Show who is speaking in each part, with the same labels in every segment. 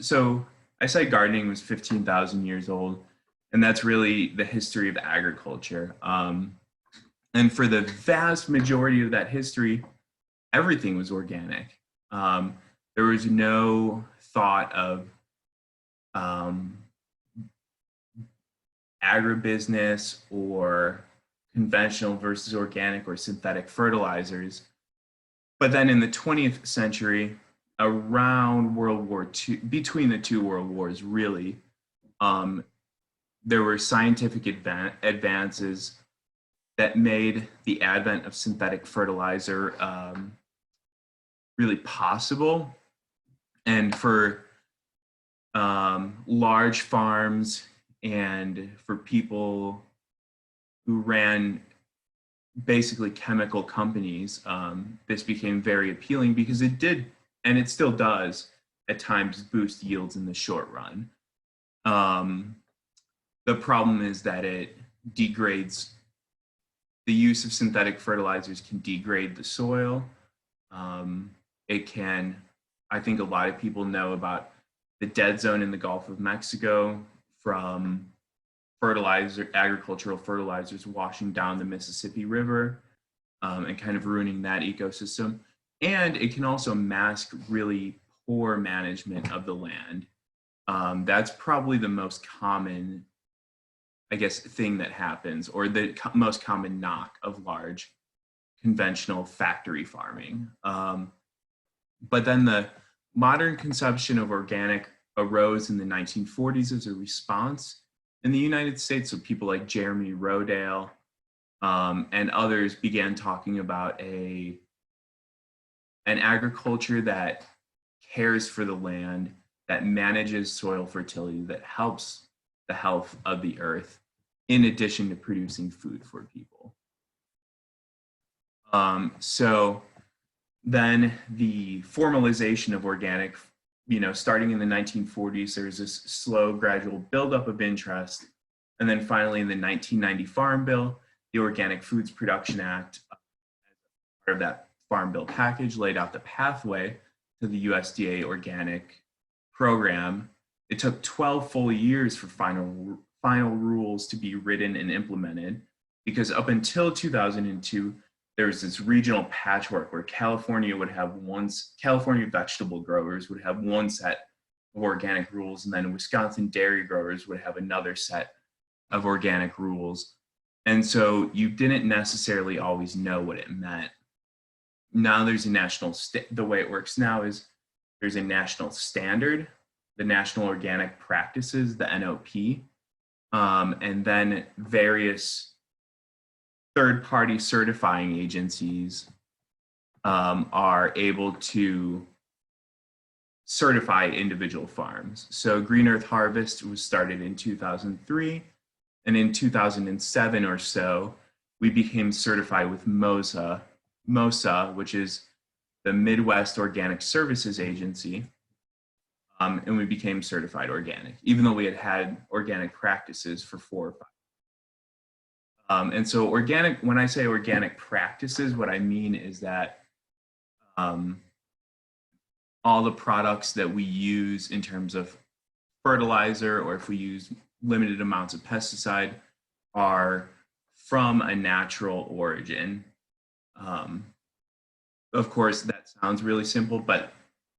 Speaker 1: So I said gardening was 15,000 years old, and that's really the history of agriculture. And for the vast majority of that history, everything was organic. Um, there was no thought of um, agribusiness or conventional versus organic or synthetic fertilizers. But then in the 20th century, around World War II, between the two world wars, really, um, there were scientific advances that made the advent of synthetic fertilizer really possible. And for large farms and for people who ran basically chemical companies, this became very appealing because it did, and it still does, at times boost yields in the short run. The problem is that it degrades, the use of synthetic fertilizers can degrade the soil. It can, I think a lot of people know about the dead zone in the Gulf of Mexico from agricultural fertilizers washing down the Mississippi River and kind of ruining that ecosystem. And it can also mask really poor management of the land. That's probably the most common, I guess, thing that happens, or the most common knock of large conventional factory farming. But then the modern consumption of organic arose in the 1940s as a response in the United States. So people like Jeremy Rodale and others began talking about an agriculture that cares for the land, that manages soil fertility, that helps the health of the earth, in addition to producing food for people. So then the formalization of organic, starting in the 1940s, there's this slow, gradual buildup of interest. And then finally in the 1990 Farm Bill, the Organic Foods Production Act, as part of that Farm Bill package, laid out the pathway to the USDA organic program. It took 12 full years for final rules to be written and implemented, because up until 2002, there was this regional patchwork where California vegetable growers would have one set of organic rules, and then Wisconsin dairy growers would have another set of organic rules. And so you didn't necessarily always know what it meant. Now there's a the way it works now is there's a national standard, the National Organic Practices, the NOP, and then various third-party certifying agencies are able to certify individual farms. So Green Earth Harvest was started in 2003, and in 2007 or so, we became certified with MOSA, which is the Midwest Organic Services Agency, and we became certified organic, even though we had had organic practices for 4 or 5. And so when I say organic practices, what I mean is that all the products that we use in terms of fertilizer, or if we use limited amounts of pesticide, are from a natural origin. Of course, that sounds really simple, but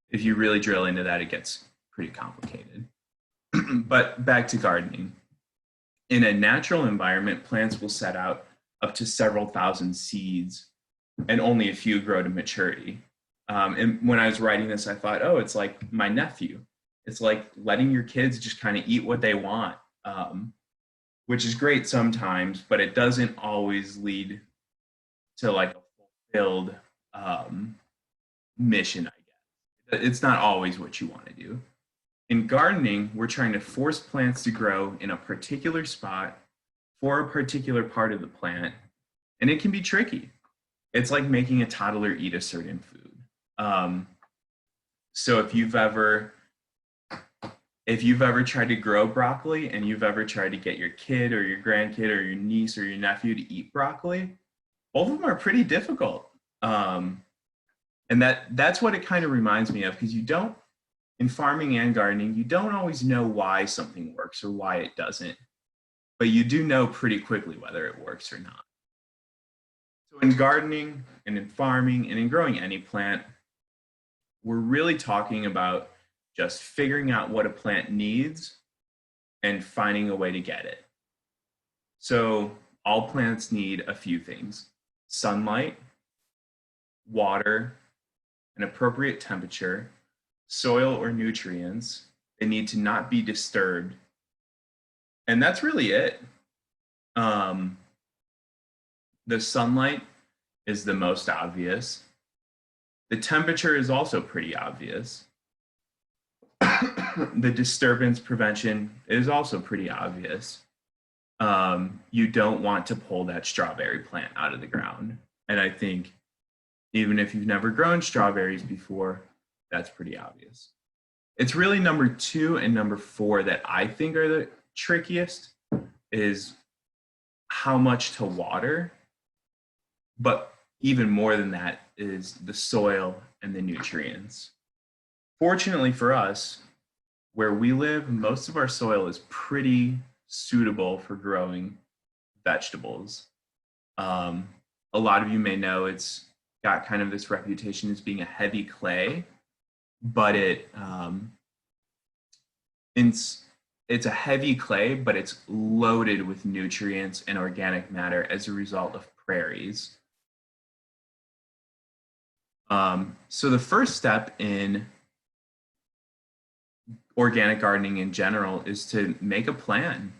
Speaker 1: if you really drill into that, it gets pretty complicated. But back to gardening. In a natural environment, plants will set out up to several thousand seeds, and only a few grow to maturity. And when I was writing this, I thought, oh, it's like my nephew. It's like letting your kids just kind of eat what they want, which is great sometimes, but it doesn't always lead to like a fulfilled mission, I guess. It's not always what you want to do. In gardening, we're trying to force plants to grow in a particular spot for a particular part of the plant, and it can be tricky. It's like making a toddler eat a certain food. So if you've ever tried to grow broccoli, and you've ever tried to get your kid or your grandkid or your niece or your nephew to eat broccoli, both of them are pretty difficult. And that's what it kind of reminds me of, because you don't, in farming and gardening, you don't always know why something works or why it doesn't, but you do know pretty quickly whether it works or not. So in gardening and in farming and in growing any plant, we're really talking about just figuring out what a plant needs and finding a way to get it. So all plants need a few things: sunlight, water, an appropriate temperature, soil or nutrients. They need to not be disturbed. And that's really it. The sunlight is the most obvious. The temperature is also pretty obvious. The disturbance prevention is also pretty obvious. You don't want to pull that strawberry plant out of the ground. And I think even if you've never grown strawberries before, that's pretty obvious. It's really number 2 and number 4 that I think are the trickiest, is how much to water. But even more than that is the soil and the nutrients. Fortunately for us, where we live, most of our soil is pretty suitable for growing vegetables. A lot of you may know it's got kind of this reputation as being a heavy clay, but it's a heavy clay, but it's loaded with nutrients and organic matter as a result of prairies. So the first step in organic gardening in general is to make a plan.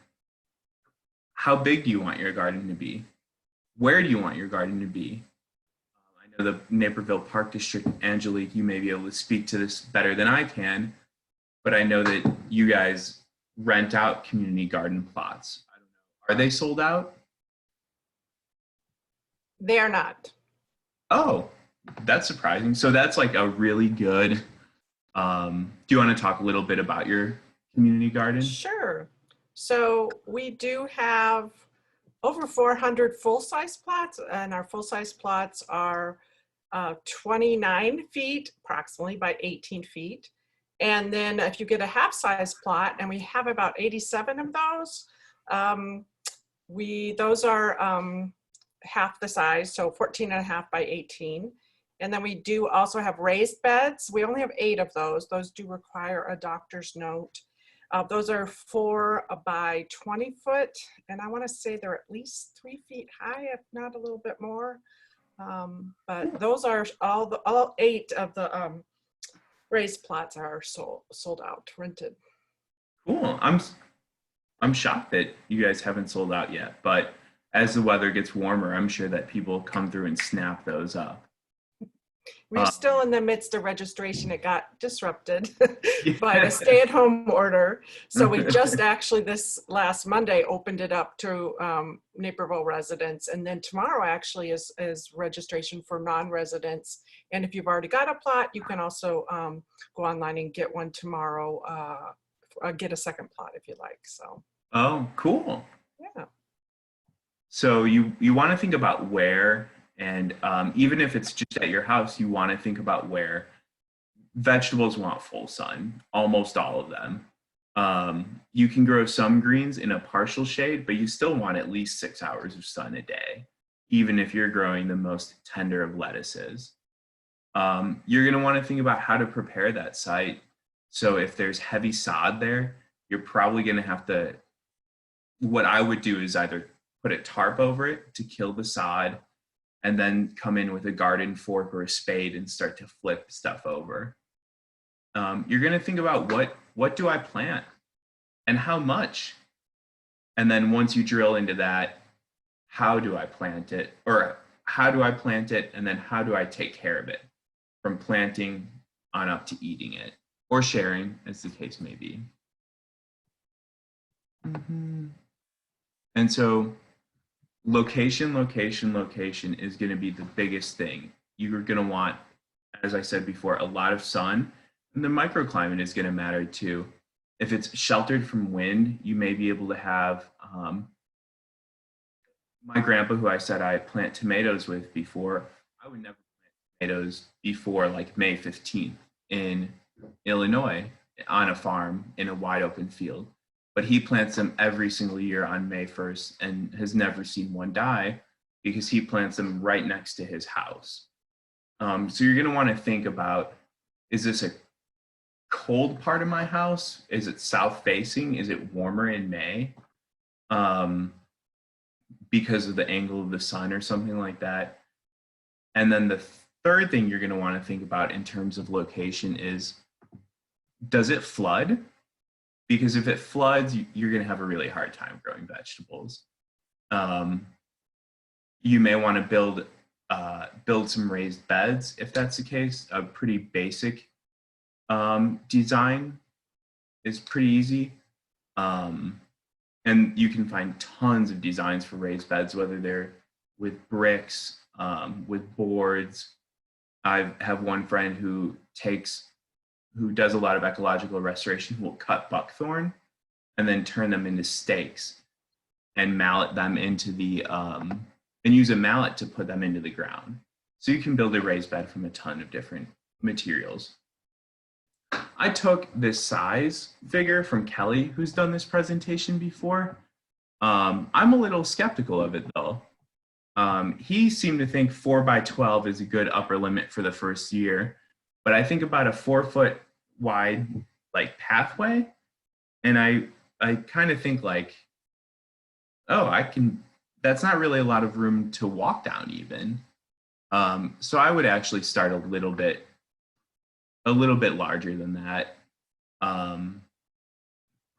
Speaker 1: How big do you want your garden to be? Where do you want your garden to be? I know the Naperville Park District, Angelique, you may be able to speak to this better than I can, but I know that you guys rent out community garden plots. I don't know. Are they sold out?
Speaker 2: They are not.
Speaker 1: Oh, that's surprising. So that's like a really good, do you want to talk a little bit about your community garden?
Speaker 2: Sure. So we do have over 400 full-size plots, and our full-size plots are 29 feet approximately by 18 feet. And then if you get a half-size plot, and we have about 87 of those, those are half the size, so 14 and a half by 18. And then we do also have raised beds. We only have 8 of those. Those do require a doctor's note. Those are 4 by 20 foot, and I want to say they're at least 3 feet high, if not a little bit more. But those are all 8 of the raised plots are sold out, rented.
Speaker 1: Cool. I'm shocked that you guys haven't sold out yet, but as the weather gets warmer, I'm sure that people come through and snap those up.
Speaker 2: We're still in the midst of registration. It got disrupted by the stay-at-home order. So we just actually this last Monday opened it up to Naperville residents. And then tomorrow actually is registration for non-residents. And if you've already got a plot, you can also go online and get one tomorrow, get a second plot if you like. So.
Speaker 1: Oh, cool.
Speaker 2: Yeah.
Speaker 1: So you want to think about where, and even if it's just at your house, you want to think about where. Vegetables want full sun, almost all of them. You can grow some greens in a partial shade, but you still want at least 6 hours of sun a day, even if you're growing the most tender of lettuces. You're going to want to think about how to prepare that site. So if there's heavy sod there, you're probably going to have to, what I would do is either put a tarp over it to kill the sod, and then come in with a garden fork or a spade and start to flip stuff over. You're going to think about what do I plant and how much? And then once you drill into that, how do I plant it? Or how do I plant it? And then how do I take care of it, from planting on up to eating it or sharing, as the case may be. Mm-hmm. And so location is going to be the biggest thing. You're going to want, as I said before, a lot of sun, and the microclimate is going to matter too. If it's sheltered from wind, you may be able to have, my grandpa, who I said I plant tomatoes with before, I would never plant tomatoes before like May 15th in Illinois, on a farm in a wide open field. But he plants them every single year on May 1st and has never seen one die because he plants them right next to his house. So you're going to want to think about, is this a cold part of my house? Is it south facing? Is it warmer in May because of the angle of the sun or something like that? And then the third thing you're going to want to think about in terms of location is, does it flood? Because if it floods, you're going to have a really hard time growing vegetables. You may want to build some raised beds if that's the case. A pretty basic design is pretty easy. And you can find tons of designs for raised beds, whether they're with bricks, with boards. I have one friend who does a lot of ecological restoration, who will cut buckthorn and then turn them into stakes and mallet them into the, and use a mallet to put them into the ground. So you can build a raised bed from a ton of different materials. I took this size figure from Kelly, who's done this presentation before. I'm a little skeptical of it though. He seemed to think 4x12 is a good upper limit for the first year. But I think about a 4-foot wide like pathway, and I kind of think like, oh, that's not really a lot of room to walk down even. So I would actually start a little bit larger than that,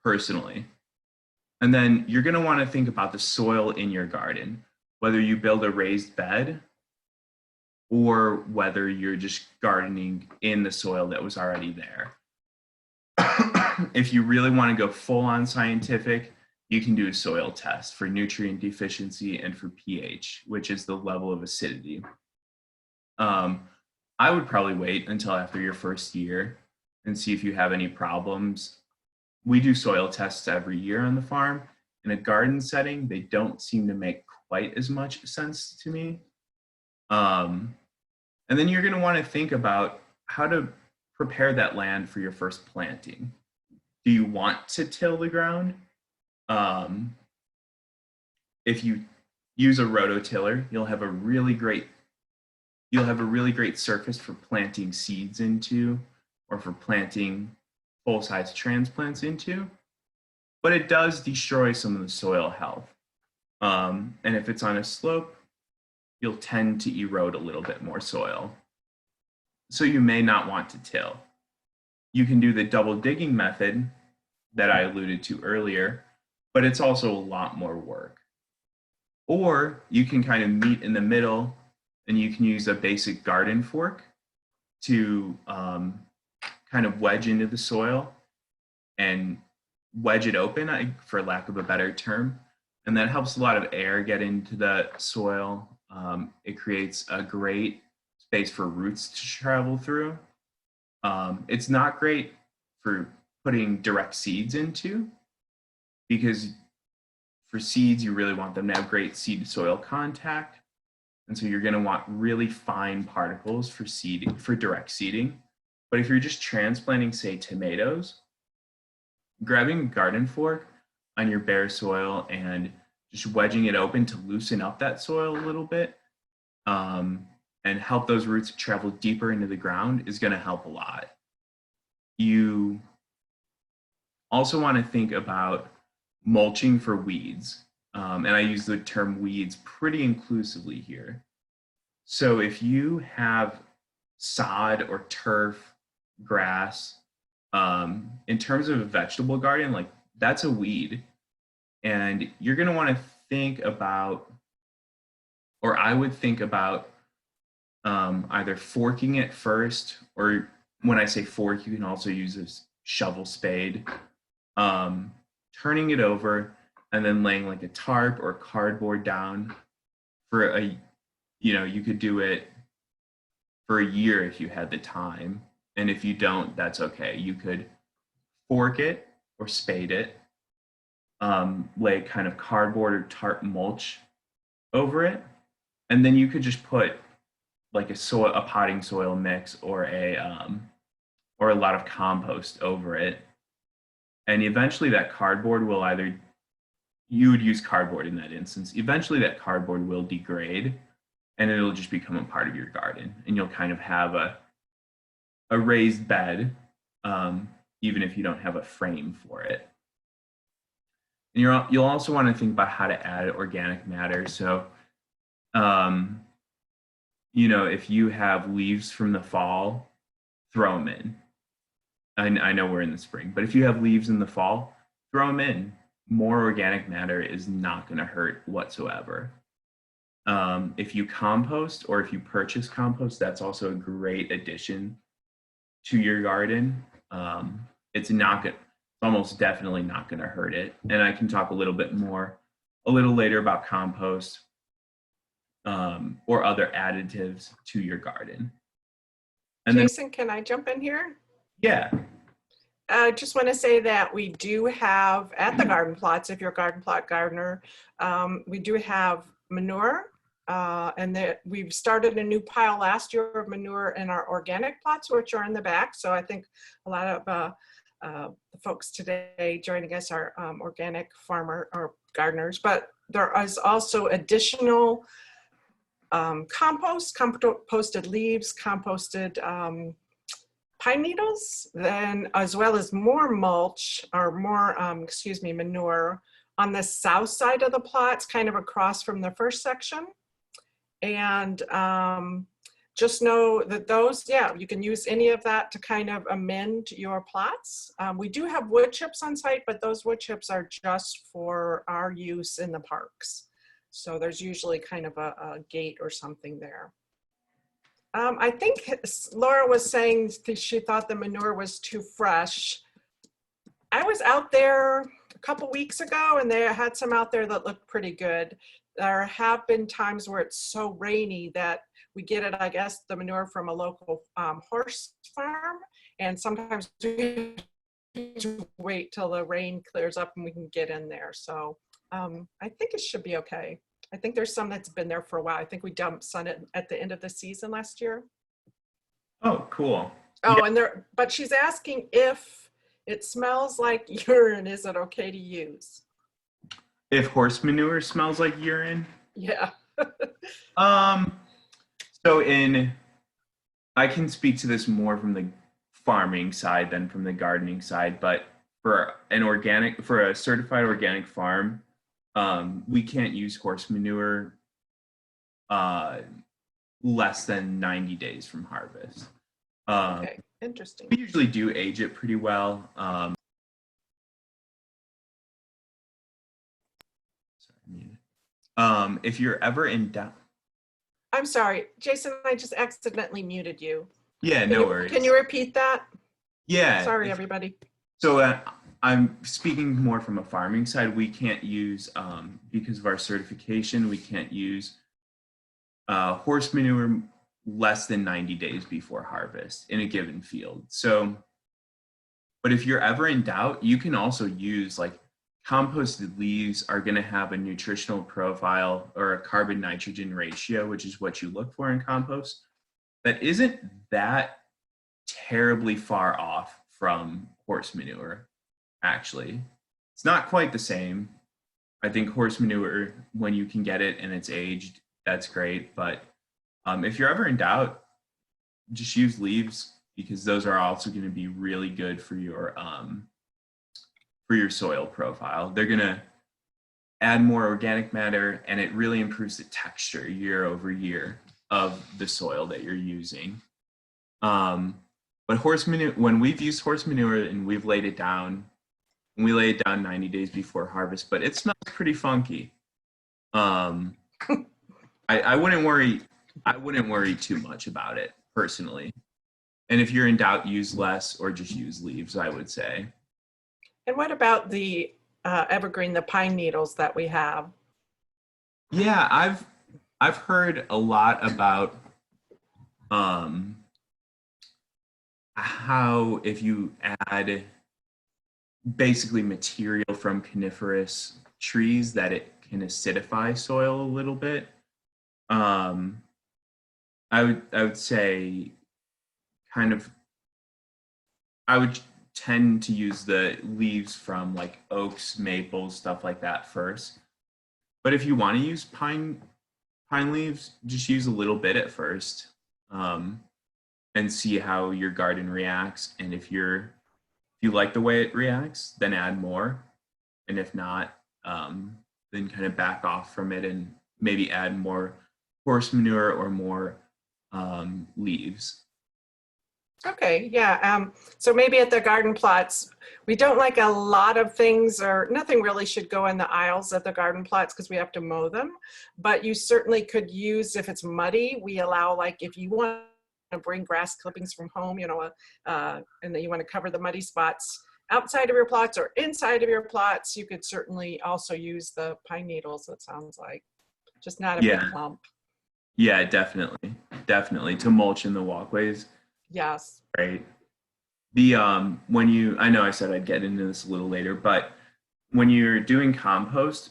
Speaker 1: personally. And then you're going to want to think about the soil in your garden, whether you build a raised bed or whether you're just gardening in the soil that was already there. If you really want to go full on scientific, you can do a soil test for nutrient deficiency and for pH, which is the level of acidity. I would probably wait until after your first year and see if you have any problems. We do soil tests every year on the farm. In a garden setting, they don't seem to make quite as much sense to me. And then you're going to want to think about how to prepare that land for your first planting. Do you want to till the ground? If you use a rototiller, you'll have a really great surface for planting seeds into, or for planting full-size transplants into. But it does destroy some of the soil health. And if it's on a slope, you'll tend to erode a little bit more soil. So you may not want to till. You can do the double digging method that I alluded to earlier, but it's also a lot more work. Or you can kind of meet in the middle and you can use a basic garden fork to kind of wedge into the soil and wedge it open, for lack of a better term. And that helps a lot of air get into the soil. It creates a great space for roots to travel through. It's not great for putting direct seeds into, because for seeds, you really want them to have great seed to soil contact. And so you're going to want really fine particles for direct seeding. But if you're just transplanting, say, tomatoes, grabbing a garden fork on your bare soil and just wedging it open to loosen up that soil a little bit, and help those roots travel deeper into the ground is going to help a lot. You also want to think about mulching for weeds. And I use the term weeds pretty inclusively here. So if you have sod or turf, grass, in terms of a vegetable garden, like that's a weed. And you're going to want to think about, or I would think about, either forking it first, or when I say fork, you can also use a shovel spade, turning it over and then laying like a tarp or cardboard down for you could do it for a year if you had the time. And if you don't, that's okay. You could fork it or spade it, lay kind of cardboard or tarp mulch over it. And then you could just put like a potting soil mix or or a lot of compost over it. And eventually that cardboard will either, you would use cardboard in that instance, eventually that cardboard will degrade and it'll just become a part of your garden. And you'll kind of have a raised bed, even if you don't have a frame for it. And you'll also want to think about how to add organic matter. So, you know, if you have leaves from the fall, throw them in. I know we're in the spring, but if you have leaves in the fall, throw them in. More organic matter is not going to hurt whatsoever. If you compost or if you purchase compost, that's also a great addition to your garden. It's almost definitely not going to hurt it. And I can talk a little later about compost or other additives to your garden. And
Speaker 2: Jason, can I jump in here?
Speaker 1: Yeah.
Speaker 2: I just want to say that we do have at the garden plots, if you're a garden plot gardener, we do have manure. And we've started a new pile last year of manure in our organic plots, which are in the back. So I think a lot of the folks today joining us are organic farmer or gardeners, but there is also additional composted leaves, composted pine needles, then as well as more mulch or more, manure on the south side of the plots, kind of across from the first section. And just know that those, you can use any of that to kind of amend your plots. We do have wood chips on site, but those wood chips are just for our use in the parks. So there's usually kind of a gate or something there. I think Laura was saying she thought the manure was too fresh. I was out there a couple weeks ago and they had some out there that looked pretty good. There have been times where it's so rainy that we get it, I guess, the manure from a local horse farm. And sometimes we have to wait till the rain clears up and we can get in there. So I think it should be okay. I think there's some that's been there for a while. I think we dumped some at the end of the season last year.
Speaker 1: Oh, cool.
Speaker 2: Oh,
Speaker 1: Yeah.
Speaker 2: and but she's asking if it smells like urine, is it okay to use?
Speaker 1: If horse manure smells like urine?
Speaker 2: Yeah.
Speaker 1: So I can speak to this more from the farming side than from the gardening side, but for a certified organic farm, we can't use horse manure less than 90 days from harvest.
Speaker 2: Okay, interesting.
Speaker 1: We usually do age it pretty well. If you're ever in doubt.
Speaker 2: I'm sorry, Jason, I just accidentally muted you.
Speaker 1: Yeah, no worries.
Speaker 2: Can you repeat that?
Speaker 1: Yeah.
Speaker 2: Sorry, everybody.
Speaker 1: So I'm speaking more from a farming side. We can't use, because of our certification, we can't use horse manure less than 90 days before harvest in a given field. So, but if you're ever in doubt, you can also use like composted leaves are going to have a nutritional profile or a carbon nitrogen ratio, which is what you look for in compost, that isn't that terribly far off from horse manure. Actually, it's not quite the same. I think horse manure, when you can get it and it's aged, that's great. But if you're ever in doubt, just use leaves, because those are also going to be really good for your soil profile. They're going to add more organic matter, and it really improves the texture year over year of the soil that you're using. But horse manure, when we've used horse manure and we've laid it down, and we lay it down 90 days before harvest, but it smells pretty funky. I wouldn't worry too much about it personally. And if you're in doubt, use less or just use leaves, I would say.
Speaker 2: And what about the evergreen, the pine needles that we have?
Speaker 1: Yeah, I've heard a lot about how if you add basically material from coniferous trees, that it can acidify soil a little bit. I would say kind of I would tend to use the leaves from like oaks, maples, stuff like that first. But if you want to use pine leaves, just use a little bit at first, um, and see how your garden reacts. And if you like the way it reacts, then add more. And if not, then kind of back off from it and maybe add more horse manure or more leaves.
Speaker 2: Okay, yeah. So maybe at the garden plots, we don't like a lot of things, or nothing really should go in the aisles of the garden plots because we have to mow them. But you certainly could use, if it's muddy, we allow, like, if you want to bring grass clippings from home, you know, and then you want to cover the muddy spots outside of your plots or inside of your plots, you could certainly also use the pine needles, it sounds like. Just not a big
Speaker 1: Yeah,
Speaker 2: clump.
Speaker 1: yeah, definitely, definitely to mulch in the walkways,
Speaker 2: Yes.
Speaker 1: right? The when you, I know I said I'd get into this a little later, but when you're doing compost,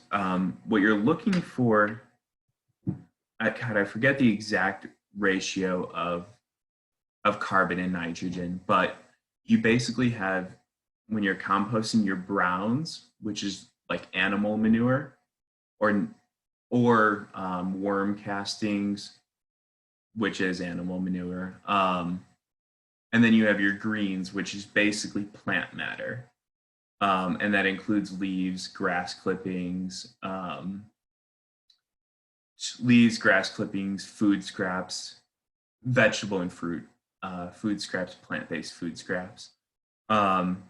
Speaker 1: what you're looking for, I forget the exact ratio of carbon and nitrogen, but you basically have, when you're composting, your browns, which is like animal manure, or worm castings, which is animal manure, and then you have your greens, which is basically plant matter, and that includes leaves, grass clippings, grass clippings, food scraps, vegetable and fruit food scraps, plant-based food scraps. Um,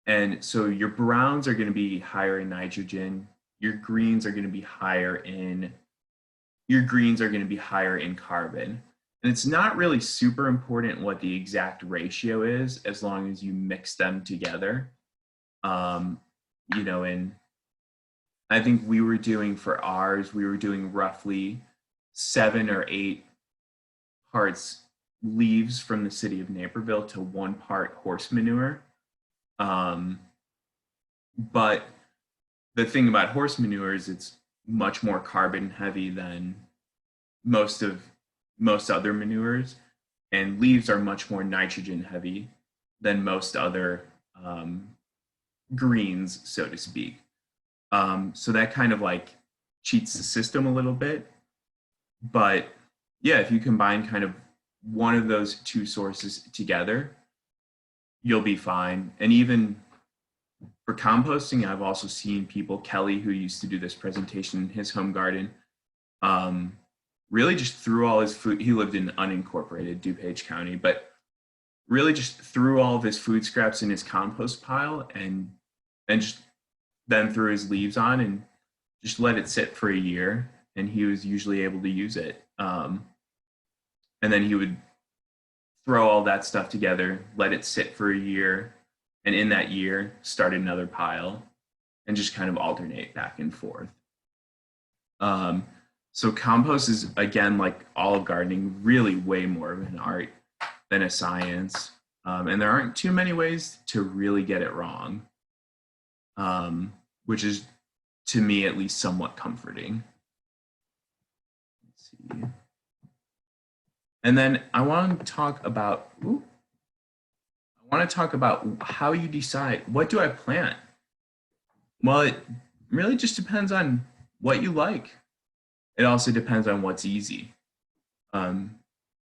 Speaker 1: and so your browns are going to be higher in nitrogen. Your greens are going to be higher in carbon. And it's not really super important what the exact ratio is as long as you mix them together. Um, and I think we were doing roughly 7 or 8 parts leaves from the city of Naperville to 1 part horse manure. But the thing about horse manure is it's much more carbon heavy than most other manures, and leaves are much more nitrogen heavy than most other greens, so to speak. So that kind of like cheats the system a little bit. But yeah, if you combine kind of one of those two sources together, you'll be fine. And even for composting, I've also seen people, Kelly, who used to do this presentation in his home garden, really just threw all his food. He lived in unincorporated DuPage County, but really just threw all of his food scraps in his compost pile and just then threw his leaves on and just let it sit for a year. And he was usually able to use it. And then he would throw all that stuff together, let it sit for a year, and in that year, start another pile and just kind of alternate back and forth. So compost is, again, like all of gardening, really way more of an art than a science. And there aren't too many ways to really get it wrong, which is, to me at least, somewhat comforting. Let's see. And then I want to talk about how you decide, what do I plant? Well, it really just depends on what you like. It also depends on what's easy. And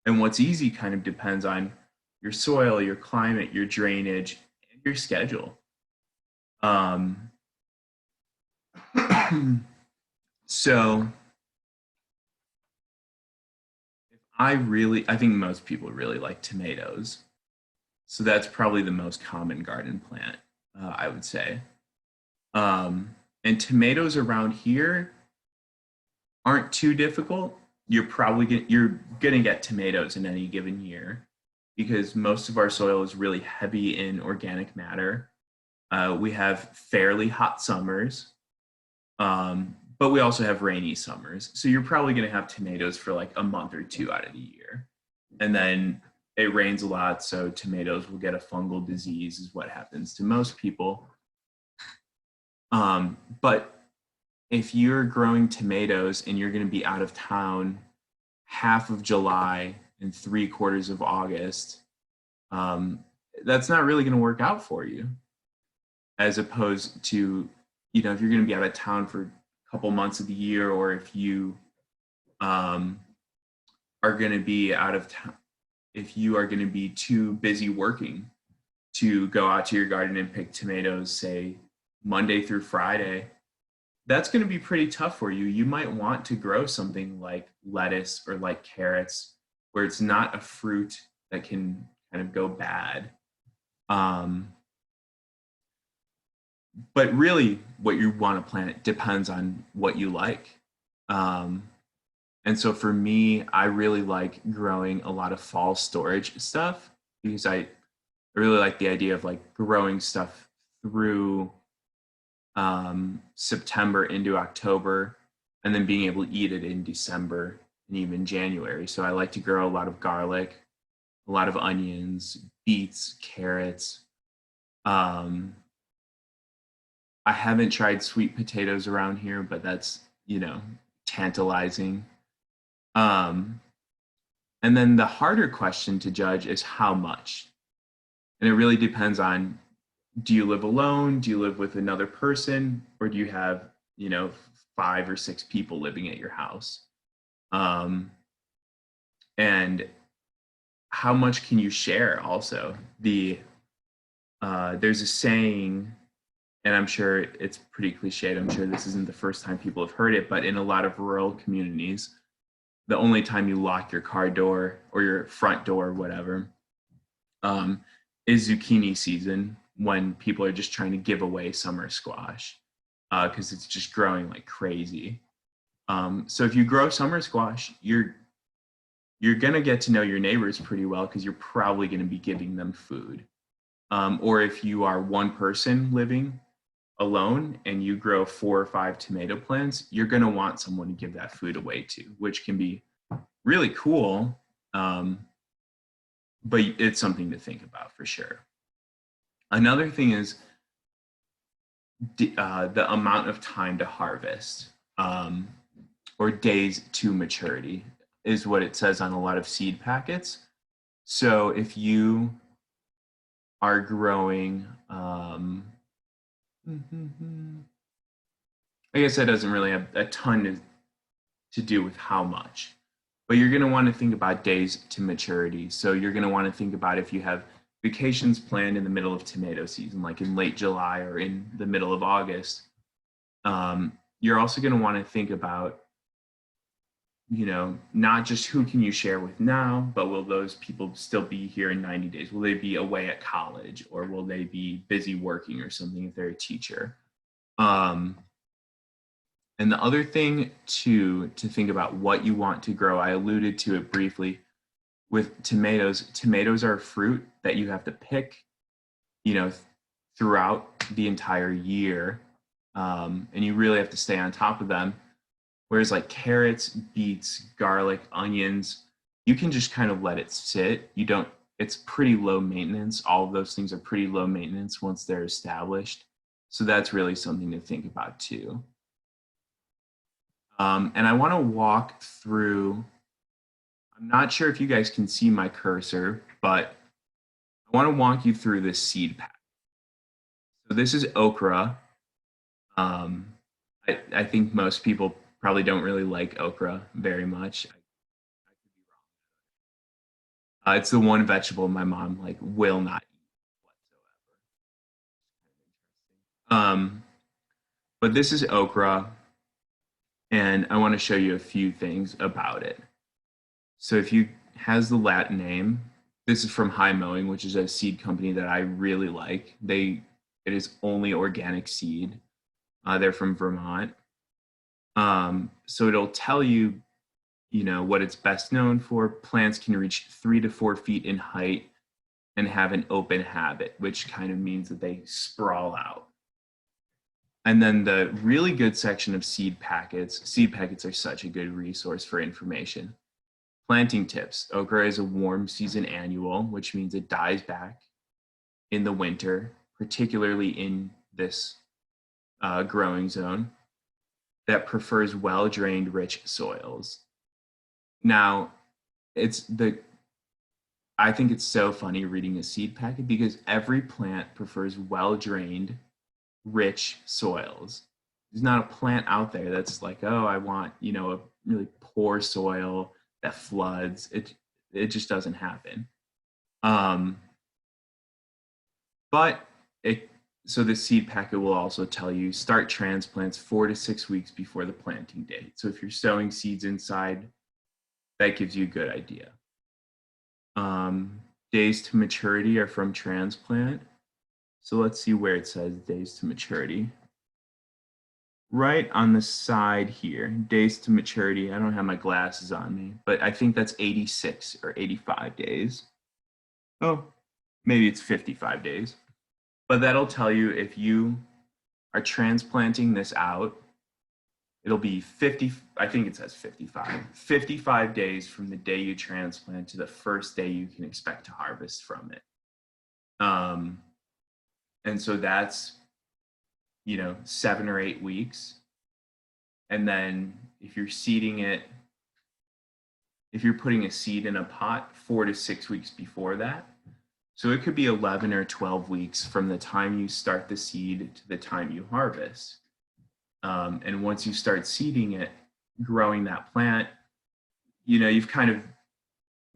Speaker 1: what's easy kind of depends on your soil, your climate, your drainage, and your schedule. So I think most people really like tomatoes. So that's probably the most common garden plant, I would say. And tomatoes around here aren't too difficult. You're gonna get tomatoes in any given year because most of our soil is really heavy in organic matter. We have fairly hot summers, but we also have rainy summers. So you're probably gonna have tomatoes for like a month or two out of the year. And then it rains a lot, so tomatoes will get a fungal disease is what happens to most people. But if you're growing tomatoes and you're going to be out of town half of July and 3/4 of August, that's not really going to work out for you, as opposed to, if you're going to be out of town for a couple months of the year, or if you are going to be out of town, if you are going to be too busy working to go out to your garden and pick tomatoes, say Monday through Friday, that's going to be pretty tough for you. You might want to grow something like lettuce or like carrots, where it's not a fruit that can kind of go bad. But really, what you want to plant depends on what you like. And so for me, I really like growing a lot of fall storage stuff, because I really like the idea of like growing stuff through September into October, and then being able to eat it in December and even January. So I like to grow a lot of garlic, a lot of onions, beets, carrots. I haven't tried sweet potatoes around here, but that's, tantalizing. And then the harder question to judge is how much. And it really depends on, do you live alone? Do you live with another person? Or do you have, 5 or 6 people living at your house? And how much can you share also? There's a saying, and I'm sure it's pretty cliched. I'm sure this isn't the first time people have heard it, but in a lot of rural communities, the only time you lock your car door or your front door, whatever, is zucchini season, when people are just trying to give away summer squash, because it's just growing like crazy. So if you grow summer squash, you're gonna get to know your neighbors pretty well, because you're probably gonna be giving them food. Or if you are one person living alone and you grow 4 or 5 tomato plants, you're going to want someone to give that food away to, which can be really cool. But it's something to think about for sure. Another thing is the amount of time to harvest, or days to maturity, is what it says on a lot of seed packets. So if you are growing, I guess that doesn't really have a ton to do with how much, but you're going to want to think about days to maturity. So you're going to want to think about if you have vacations planned in the middle of tomato season, like in late July or in the middle of August. You're also going to want to think about, not just who can you share with now, but will those people still be here in 90 days? Will they be away at college, or will they be busy working or something if they're a teacher? And the other thing to think about what you want to grow, I alluded to it briefly with tomatoes. Tomatoes are a fruit that you have to pick, throughout the entire year. And you really have to stay on top of them. Whereas like carrots, beets, garlic, onions, you can just kind of let it sit. It's pretty low maintenance. All of those things are pretty low maintenance once they're established. So that's really something to think about too. And I want to walk through, I'm not sure if you guys can see my cursor, but I want to walk you through this seed pack. So this is okra. I think most people probably don't really like okra very much. I could be wrong. It's the one vegetable my mom will not eat whatsoever. But this is okra, and I want to show you a few things about it. So if you has the Latin name, this is from High Mowing, which is a seed company that I really like. It is only organic seed. They're from Vermont. So it'll tell you, what it's best known for. Plants can reach 3 to 4 feet in height and have an open habit, which kind of means that they sprawl out. And then the really good section of seed packets. Seed packets are such a good resource for information. Planting tips. Okra is a warm season annual, which means it dies back in the winter, particularly in this growing zone that prefers well-drained, rich soils. Now, I think it's so funny reading a seed packet because every plant prefers well-drained, rich soils. There's not a plant out there that's like, oh, I want, a really poor soil that floods. It just doesn't happen. Um, but so the seed packet will also tell you start transplants 4 to 6 weeks before the planting date. So if you're sowing seeds inside, that gives you a good idea. Days to maturity are from transplant. So let's see where it says days to maturity. Right on the side here, days to maturity. I don't have my glasses on me, but I think that's 86 or 85 days. Oh, maybe it's 55 days. But that'll tell you if you are transplanting this out, it'll be 50, I think it says 55 days from the day you transplant to the first day you can expect to harvest from it. And so that's, 7 or 8 weeks. And then if you're seeding it, if you're putting a seed in a pot 4 to 6 weeks before that, so it could be 11 or 12 weeks from the time you start the seed to the time you harvest. And once you start seeding it, growing that plant, you've kind of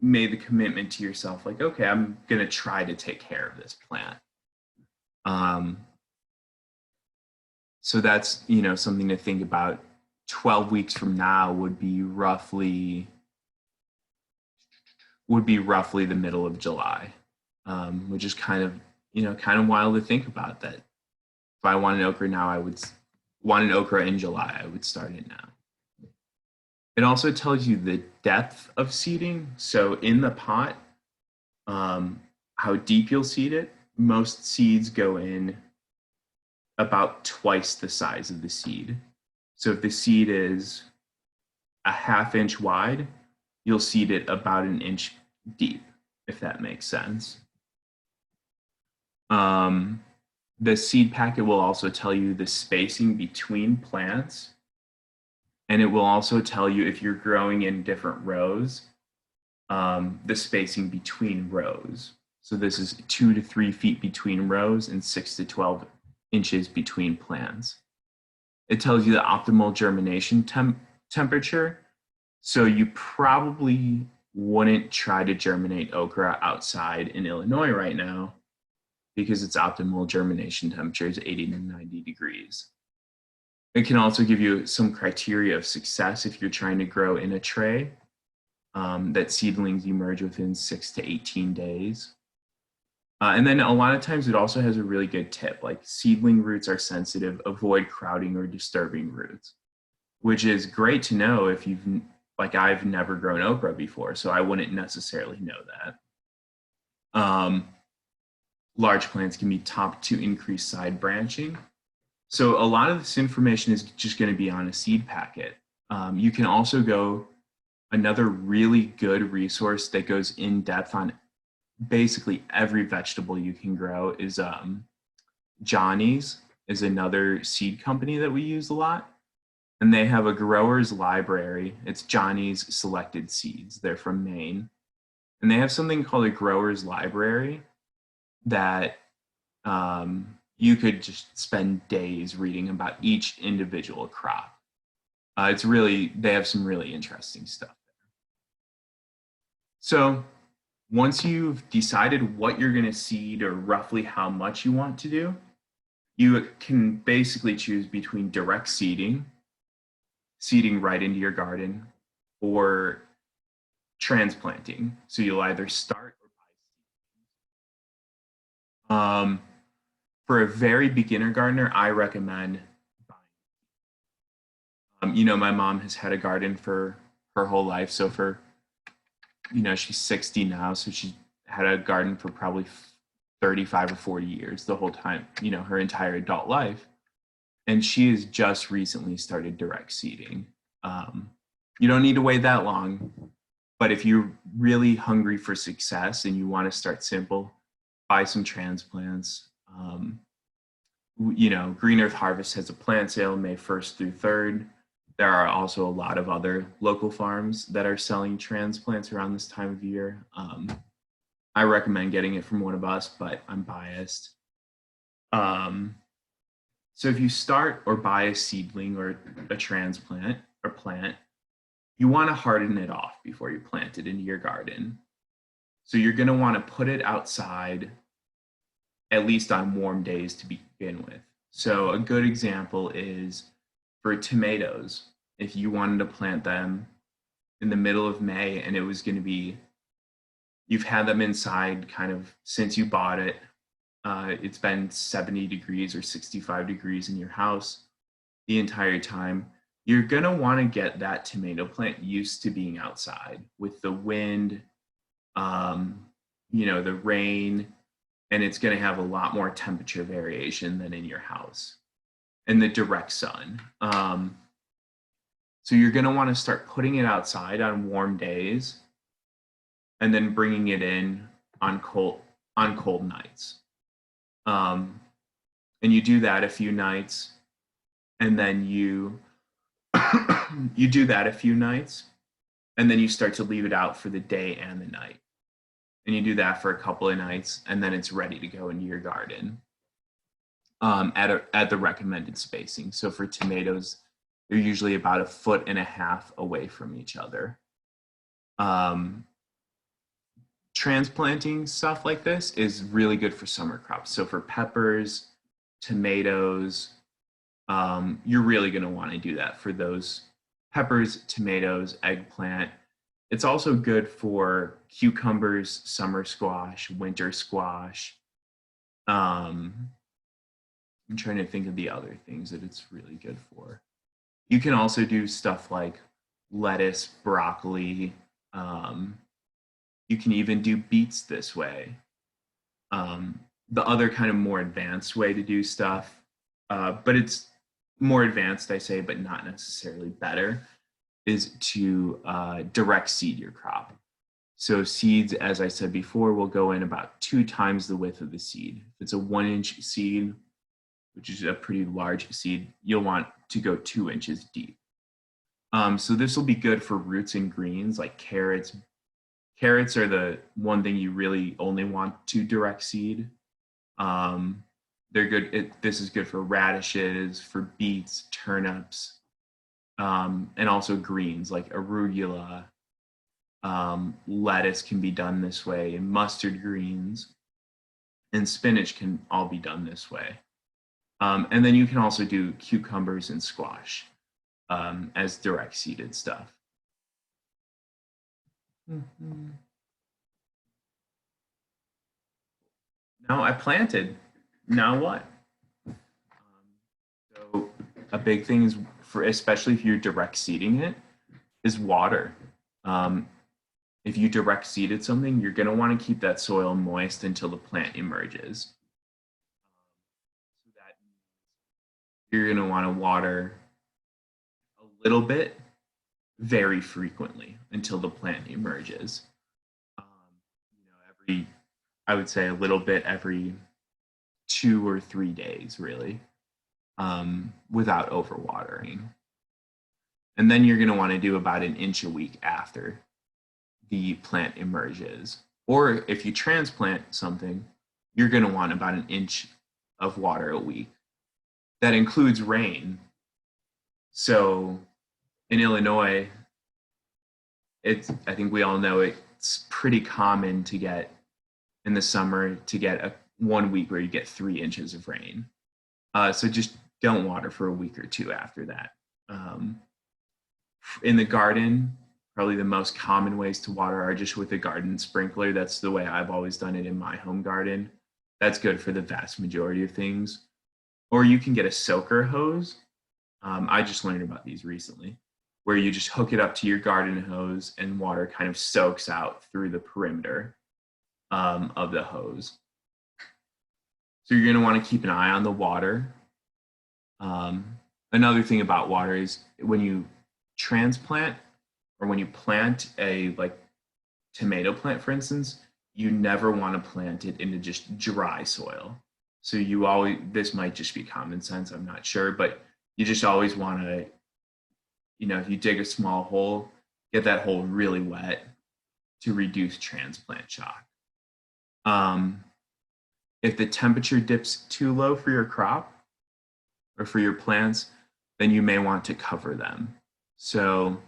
Speaker 1: made the commitment to yourself, like, okay, I'm going to try to take care of this plant. So that's, something to think about. 12 weeks from now would be roughly the middle of July, which is kind of wild to think about that. If I want an okra now, I would want an okra in July, I would start it now. It also tells you the depth of seeding. So in the pot, how deep you'll seed it. Most seeds go in about twice the size of the seed. So if the seed is a 1/2 inch wide, you'll seed it about 1 inch deep, if that makes sense. The seed packet will also tell you the spacing between plants, and it will also tell you if you're growing in different rows, the spacing between rows. So this is 2 to 3 feet between rows and 6 to 12 inches between plants. It tells you the optimal germination temperature. So you probably wouldn't try to germinate okra outside in Illinois right now because its optimal germination temperature is 80 to 90 degrees. It can also give you some criteria of success if you're trying to grow in a tray, that seedlings emerge within 6 to 18 days. And then a lot of times it also has a really good tip, like seedling roots are sensitive, avoid crowding or disturbing roots, which is great to know if I've never grown okra before, so I wouldn't necessarily know that. Large plants can be topped to increase side branching. So a lot of this information is just going to be on a seed packet. You can also go, another really good resource that goes in depth on basically every vegetable you can grow is Johnny's is another seed company that we use a lot. And they have a grower's library. It's Johnny's Selected Seeds. They're from Maine. And they have something called a grower's library that you could just spend days reading about each individual crop. They have some really interesting stuff there. So once you've decided what you're going to seed or roughly how much you want to do, you can basically choose between direct seeding right into your garden, or transplanting. So you'll either start or buy seeds. For a very beginner gardener, I recommend buying. My mom has had a garden for her whole life. So she's 60 now, so she had a garden for probably 35 or 40 years, the whole time, her entire adult life. And she has just recently started direct seeding. You don't need to wait that long, but if you're really hungry for success and you want to start simple, buy some transplants. Green Earth Harvest has a plant sale May 1st through 3rd. There are also a lot of other local farms that are selling transplants around this time of year. I recommend getting it from one of us, but I'm biased. So if you start or buy a seedling or a transplant or plant, you want to harden it off before you plant it into your garden. So you're going to want to put it outside at least on warm days to begin with. So a good example is for tomatoes. If you wanted to plant them in the middle of May and it was going to be, you've had them inside kind of since you bought it, it's been 70 degrees or 65 degrees in your house the entire time, you're going to want to get that tomato plant used to being outside with the wind, the rain, and it's going to have a lot more temperature variation than in your house and the direct sun. So you're going to want to start putting it outside on warm days and then bringing it in on cold nights. And you do that a few nights, and then you do that a few nights, and then you start to leave it out for the day and the night. And you do that for a couple of nights, and then it's ready to go into your garden at the recommended spacing. So for tomatoes, they're usually about 1.5 feet away from each other. Transplanting stuff like this is really good for summer crops. So for peppers, tomatoes, you're really going to want to do that for those peppers, tomatoes, eggplant. It's also good for cucumbers, summer squash, winter squash. I'm trying to think of the other things that it's really good for. You can also do stuff like lettuce, broccoli. You can even do beets this way. The other kind of more advanced way to do stuff, but it's more advanced, I say, but not necessarily better, is to direct seed your crop. So seeds, as I said before, will go in about 2 times the width of the seed. If it's a 1-inch seed, which is a pretty large seed, you'll want to go 2 inches deep. So this will be good for roots and greens like carrots. Carrots are the one thing you really only want to direct seed. They're good. This is good for radishes, for beets, turnips, and also greens like arugula. Lettuce can be done this way, and mustard greens and spinach can all be done this way. And then you can also do cucumbers and squash as direct seeded stuff. Now I planted. Now what? So a big thing is for, especially if you're direct seeding it, is water. If you direct seeded something, you're going to want to keep that soil moist until the plant emerges. So that you're going to want to water a little bit very frequently until the plant emerges. I would say a little bit every 2 or 3 days, really, without overwatering. And then you're going to want to do about 1 inch a week after the plant emerges. Or if you transplant something, you're going to want about 1 inch of water a week. That includes rain. So in Illinois, I think we all know it's pretty common to get in the summer to get 1 week where you get 3 inches of rain. So just don't water for a week or 2 after that. In the garden, probably the most common ways to water are just with a garden sprinkler. That's the way I've always done it in my home garden. That's good for the vast majority of things. Or you can get a soaker hose. I just learned about these recently, where you just hook it up to your garden hose and water kind of soaks out through the perimeter of the hose. So you're going to want to keep an eye on the water. Another thing about water is when you transplant or when you plant a tomato plant, for instance, you never want to plant it into just dry soil. So this might just be common sense, I'm not sure, but you just always want to, if you dig a small hole, get that hole really wet to reduce transplant shock. Um, if the temperature dips too low for your crop or for your plants, then you may want to cover them. So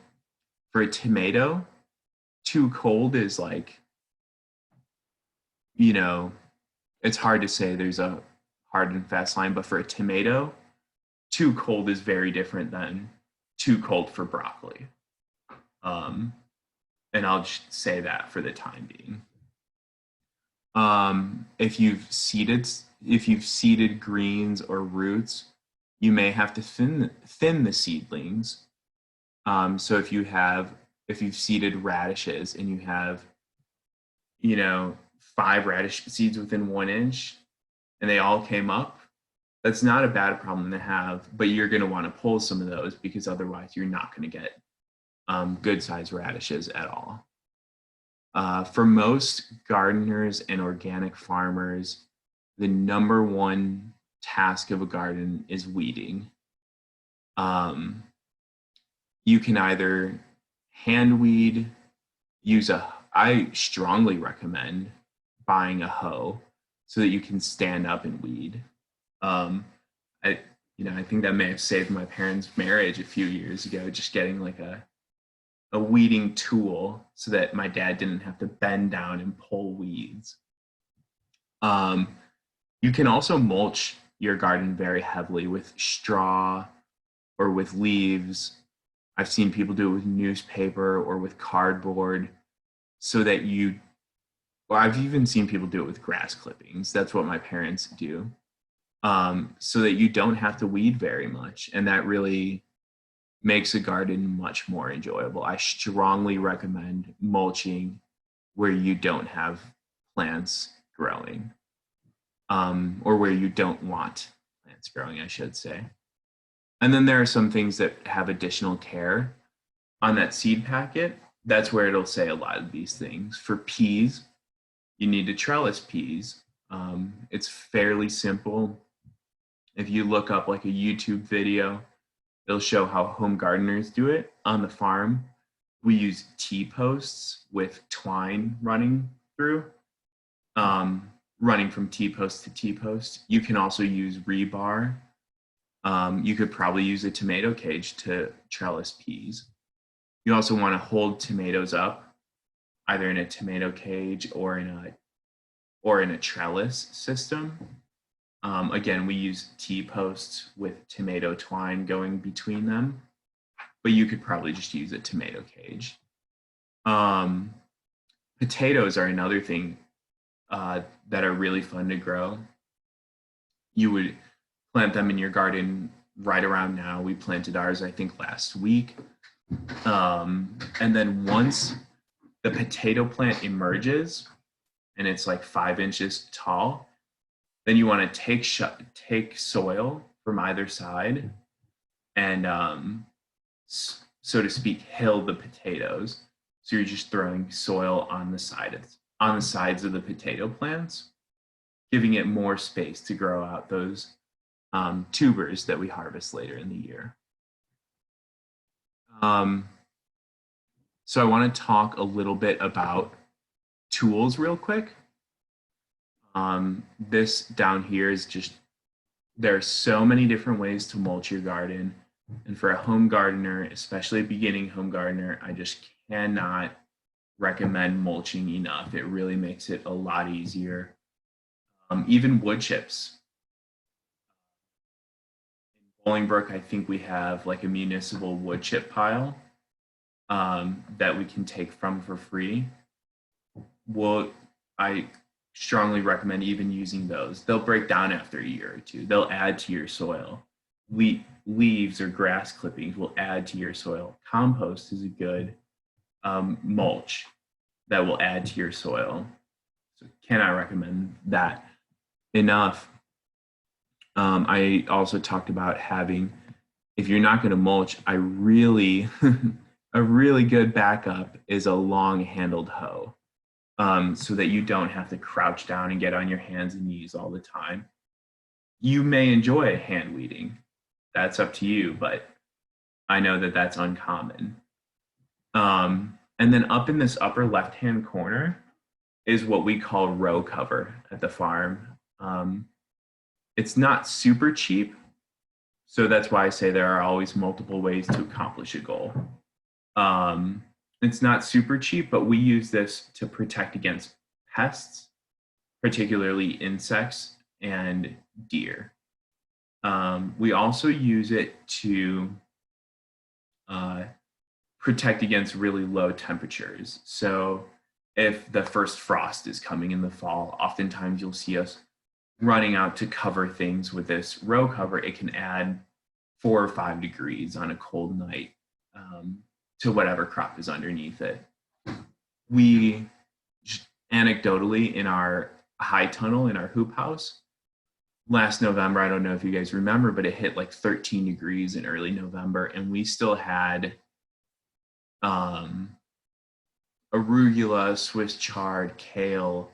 Speaker 1: for a tomato, too cold is like, you know, it's hard to say there's a hard and fast line, but for a tomato, too cold is very different than too cold for broccoli. Um, and I'll just say that for the time being. If you've seeded greens or roots, you may have to thin the seedlings. So if you've seeded radishes and you have, 5 radish seeds within 1 inch and they all came up, that's not a bad problem to have, but you're going to want to pull some of those because otherwise you're not going to get good sized radishes at all. For most gardeners and organic farmers, the number one task of a garden is weeding. You can either hand weed, I strongly recommend buying a hoe so that you can stand up and weed. I, I think that may have saved my parents' marriage a few years ago, just getting like a weeding tool so that my dad didn't have to bend down and pull weeds. You can also mulch your garden very heavily with straw or with leaves. I've seen people do it with newspaper or with cardboard so that I've even seen people do it with grass clippings. That's what my parents do. So that you don't have to weed very much. And that really makes a garden much more enjoyable. I strongly recommend mulching where you don't have plants growing, or where you don't want plants growing, I should say. And then there are some things that have additional care on that seed packet. That's where it'll say a lot of these things. For peas, you need to trellis peas. It's fairly simple. If you look up like a YouTube video, it'll show how home gardeners do it on the farm. We use T-posts with twine running through, running from T-post to T-post. You can also use rebar. You could probably use a tomato cage to trellis peas. You also want to hold tomatoes up, either in a tomato cage or in a trellis system. Again, we use T-posts with tomato twine going between them, but you could probably just use a tomato cage. Potatoes are another thing that are really fun to grow. You would plant them in your garden right around now. We planted ours, I think, last week. And then once the potato plant emerges and it's like 5 inches tall, then you want to take soil from either side and, so to speak, hill the potatoes. So you're just throwing soil on the sides of the potato plants, giving it more space to grow out those tubers that we harvest later in the year. So I want to talk a little bit about tools real quick. This down here is just, there are so many different ways to mulch your garden. And for a home gardener, especially a beginning home gardener, I just cannot recommend mulching enough. It really makes it a lot easier. Even wood chips. In Bolingbrook, I think we have like a municipal wood chip pile that we can take from for free. I strongly recommend even using those. They'll break down after a year or two. They'll add to your soil. Leaves or grass clippings will add to your soil. Compost is a good mulch that will add to your soil. So cannot recommend that enough. I also talked about having, if you're not going to mulch, a really good backup is a long-handled hoe, so that you don't have to crouch down and get on your hands and knees all the time. You may enjoy hand weeding. That's up to you, but I know that that's uncommon. And then up in this upper left-hand corner, is what we call row cover at the farm. It's not super cheap, so that's why I say there are always multiple ways to accomplish a goal. It's not super cheap, but we use this to protect against pests, particularly insects and deer. We also use it to protect against really low temperatures. So if the first frost is coming in the fall, oftentimes you'll see us running out to cover things with this row cover. It can add 4 or 5 degrees on a cold night to whatever crop is underneath it. We anecdotally, in our high tunnel in our hoop house, last November, I don't know if you guys remember, but it hit like 13 degrees in early November, and we still had arugula, Swiss chard, kale,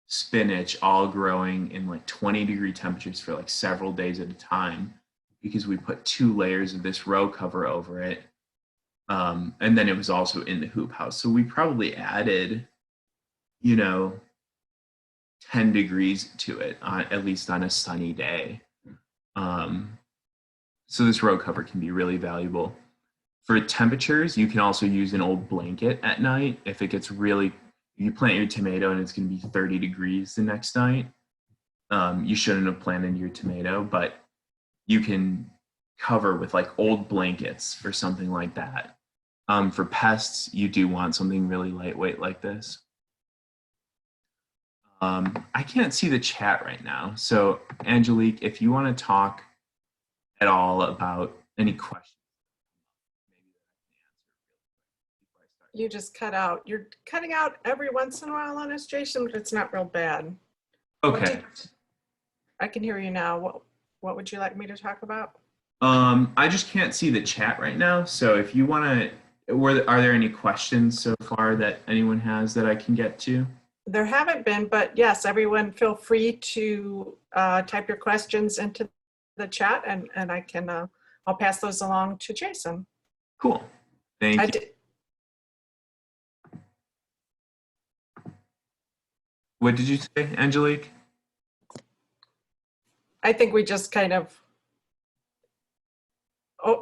Speaker 1: spinach, all growing in like 20-degree temperatures for like several days at a time, because we put 2 layers of this row cover over it. And then it was also in the hoop house. So we probably added, 10 degrees to it, at least on a sunny day. So this row cover can be really valuable. For temperatures, you can also use an old blanket at night. If it gets really, you plant your tomato and it's going to be 30 degrees the next night, you shouldn't have planted your tomato, but you can cover with like old blankets or something like that. For pests, you do want something really lightweight like this. I can't see the chat right now. So Angelique, if you want to talk at all about any questions,
Speaker 2: You just cut out. You're cutting out every once in a while on us, Jason, but it's not real bad.
Speaker 1: Okay.
Speaker 2: I can hear you now. What would you like me to talk about?
Speaker 1: I just can't see the chat right now. So if you want to, are there any questions so far that anyone has that I can get to?
Speaker 2: There haven't been, but yes, everyone feel free to type your questions into the chat, and I can, I'll pass those along to Jason.
Speaker 1: Cool. Thank you. What did you say, Angelique?
Speaker 2: I think we just kind of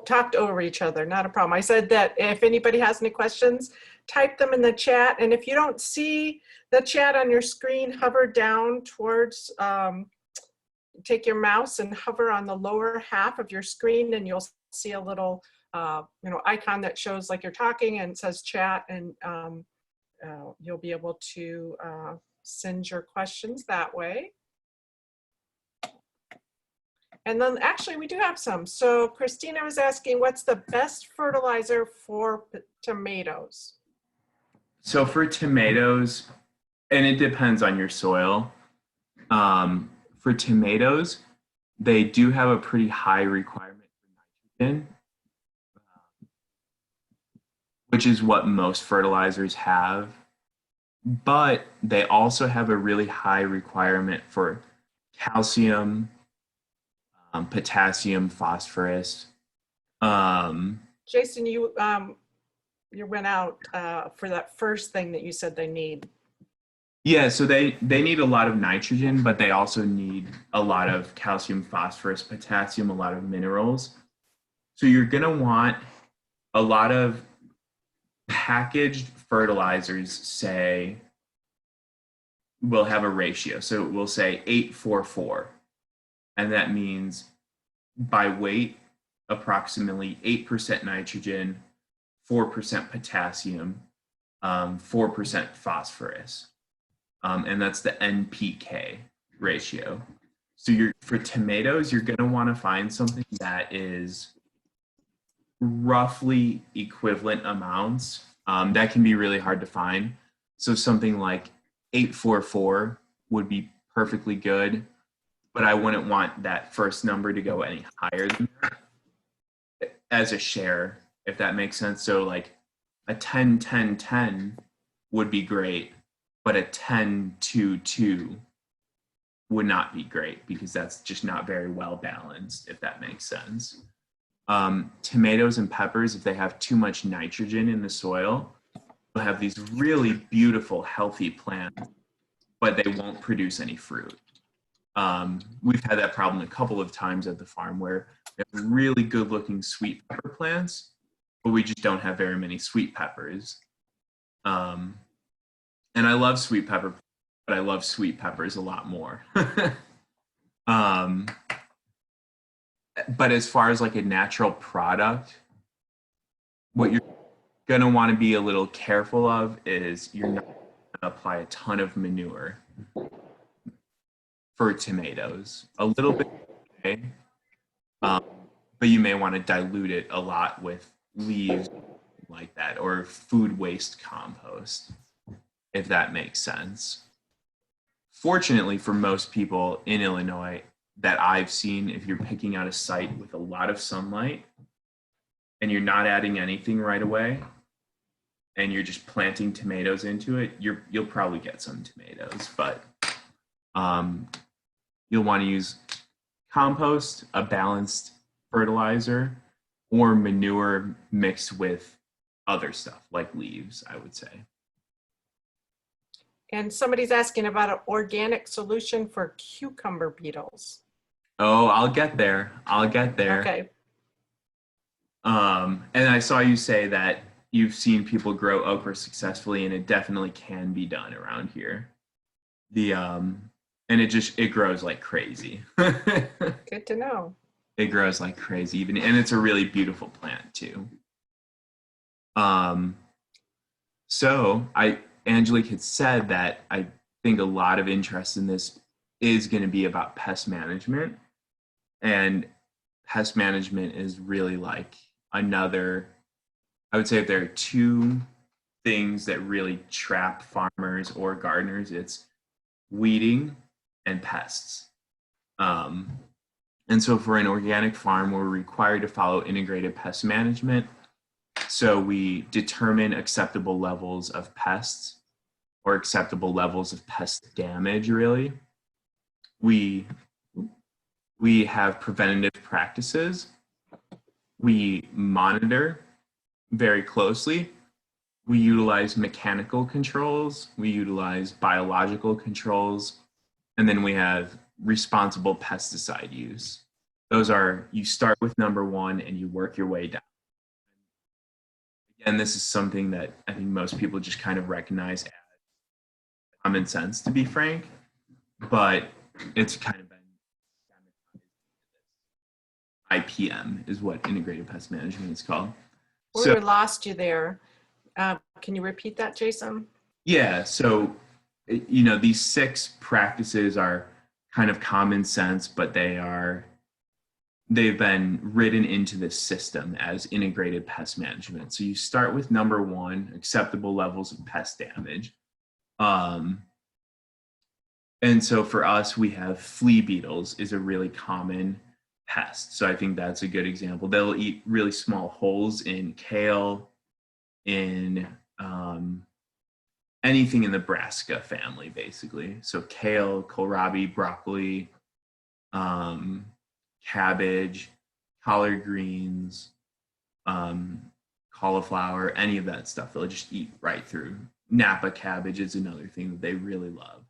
Speaker 2: talked over each other, not a problem. I said that if anybody has any questions, type them in the chat. And if you don't see the chat on your screen, hover down towards, take your mouse and hover on the lower half of your screen, and you'll see a little icon that shows like you're talking and it says chat, and you'll be able to send your questions that way. And then actually we do have some. So Christina was asking, what's the best fertilizer for tomatoes?
Speaker 1: So for tomatoes, and it depends on your soil. For tomatoes, they do have a pretty high requirement for nitrogen, which is what most fertilizers have. But they also have a really high requirement for calcium, potassium, phosphorus.
Speaker 2: Jason, you went out for that first thing that you said they need.
Speaker 1: Yeah, so they need a lot of nitrogen, but they also need a lot of calcium, phosphorus, potassium, a lot of minerals. So you're gonna want a lot of packaged fertilizers, say, will have a ratio. So we'll say 8-4-4. And that means by weight, approximately 8% nitrogen, 4% potassium, 4% phosphorus. And that's the NPK ratio. So for tomatoes, you're gonna wanna find something that is roughly equivalent amounts. That can be really hard to find. So something like 8-4-4 would be perfectly good, but I wouldn't want that first number to go any higher than that as a share, if that makes sense. So like a 10-10-10 would be great, but a 10-2-2 would not be great, because that's just not very well balanced, if that makes sense. Tomatoes and peppers, if they have too much nitrogen in the soil, you'll have these really beautiful, healthy plants, but they won't produce any fruit. We've had that problem a couple of times at the farm where we have really good looking sweet pepper plants, but we just don't have very many sweet peppers. And I love sweet pepper, but I love sweet peppers a lot more. But as far as like a natural product, what you're going to want to be a little careful of is you're not going to apply a ton of manure for tomatoes. A little bit, okay, but you may want to dilute it a lot with leaves like that, or food waste compost, if that makes sense. Fortunately for most people in Illinois that I've seen, if you're picking out a site with a lot of sunlight and you're not adding anything right away and you're just planting tomatoes into it, you'll probably get some tomatoes, but you'll want to use compost, a balanced fertilizer, or manure mixed with other stuff like leaves, I would say.
Speaker 2: And somebody's asking about an organic solution for cucumber beetles.
Speaker 1: Oh, I'll get there. I'll get there.
Speaker 2: Okay.
Speaker 1: And I saw you say that you've seen people grow okra successfully, and it definitely can be done around here. And it grows like crazy.
Speaker 2: Good to know.
Speaker 1: It grows like crazy, and it's a really beautiful plant too. So Angelique had said that I think a lot of interest in this is going to be about pest management, and pest management is really like another, I would say if there are two things that really trap farmers or gardeners, it's weeding and pests. And so for an organic farm, we're required to follow integrated pest management. So we determine acceptable levels of pests or acceptable levels of pest damage, really. We have preventative practices. We monitor very closely. We utilize mechanical controls. We utilize biological controls. And then we have responsible pesticide use. Those are, you start with number one and you work your way down. Again, this is something that I think most people just kind of recognize as common sense, to be frank, but it's kind of been IPM is what integrated pest management is called.
Speaker 2: We lost you there. Can you repeat that, Jason?
Speaker 1: Yeah, so these 6 practices are kind of common sense, but they've been written into this system as integrated pest management. So you start with number 1, acceptable levels of pest damage. And so for us, we have flea beetles is a really common pest. So I think that's a good example. They'll eat really small holes in kale, in anything in the brassica family, basically. So kale, kohlrabi, broccoli, cabbage, collard greens, cauliflower, any of that stuff. They'll just eat right through. Napa cabbage is another thing that they really love.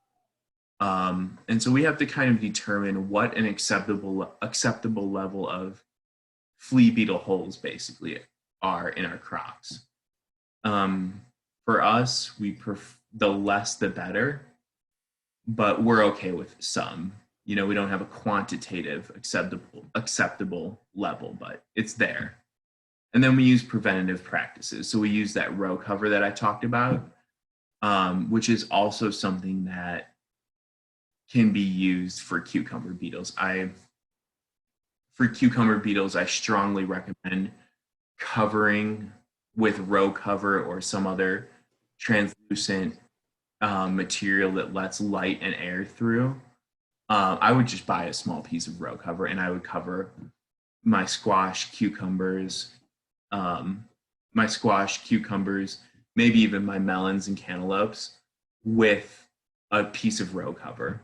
Speaker 1: And so we have to kind of determine what an acceptable level of flea beetle holes basically are in our crops. For us, the less the better, but we're okay with some. We don't have a quantitative acceptable level, but it's there. And then we use preventative practices. So we use that row cover that I talked about, which is also something that can be used for cucumber beetles. For cucumber beetles, I strongly recommend covering with row cover or some other translucent material that lets light and air through. I would just buy a small piece of row cover, and I would cover my squash, cucumbers, maybe even my melons and cantaloupes with a piece of row cover.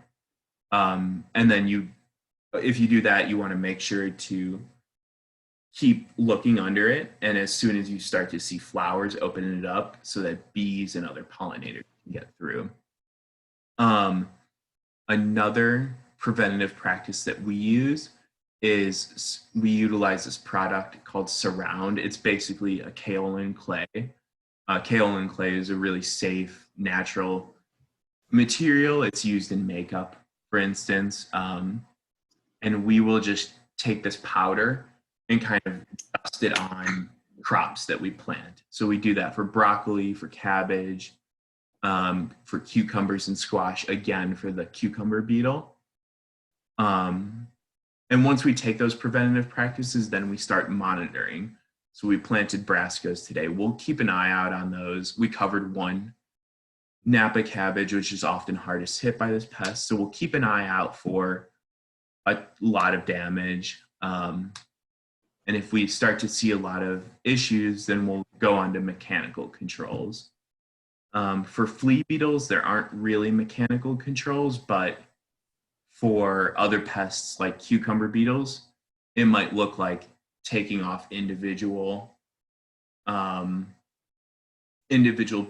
Speaker 1: And then if you do that, you want to make sure to keep looking under it. And as soon as you start to see flowers, open it up so that bees and other pollinators can get through. Another preventative practice that we use is we utilize this product called Surround. It's basically a kaolin clay. Kaolin clay is a really safe, natural material. It's used in makeup, for instance. And we will just take this powder and kind of dust it on crops that we plant. So we do that for broccoli, for cabbage, for cucumbers and squash, again, for the cucumber beetle. And once we take those preventative practices, then we start monitoring. So we planted brassicas today. We'll keep an eye out on those. We covered one Napa cabbage, which is often hardest hit by this pest. So we'll keep an eye out for a lot of damage. And if we start to see a lot of issues, then we'll go on to mechanical controls. For flea beetles, there aren't really mechanical controls, but for other pests like cucumber beetles, it might look like taking off individual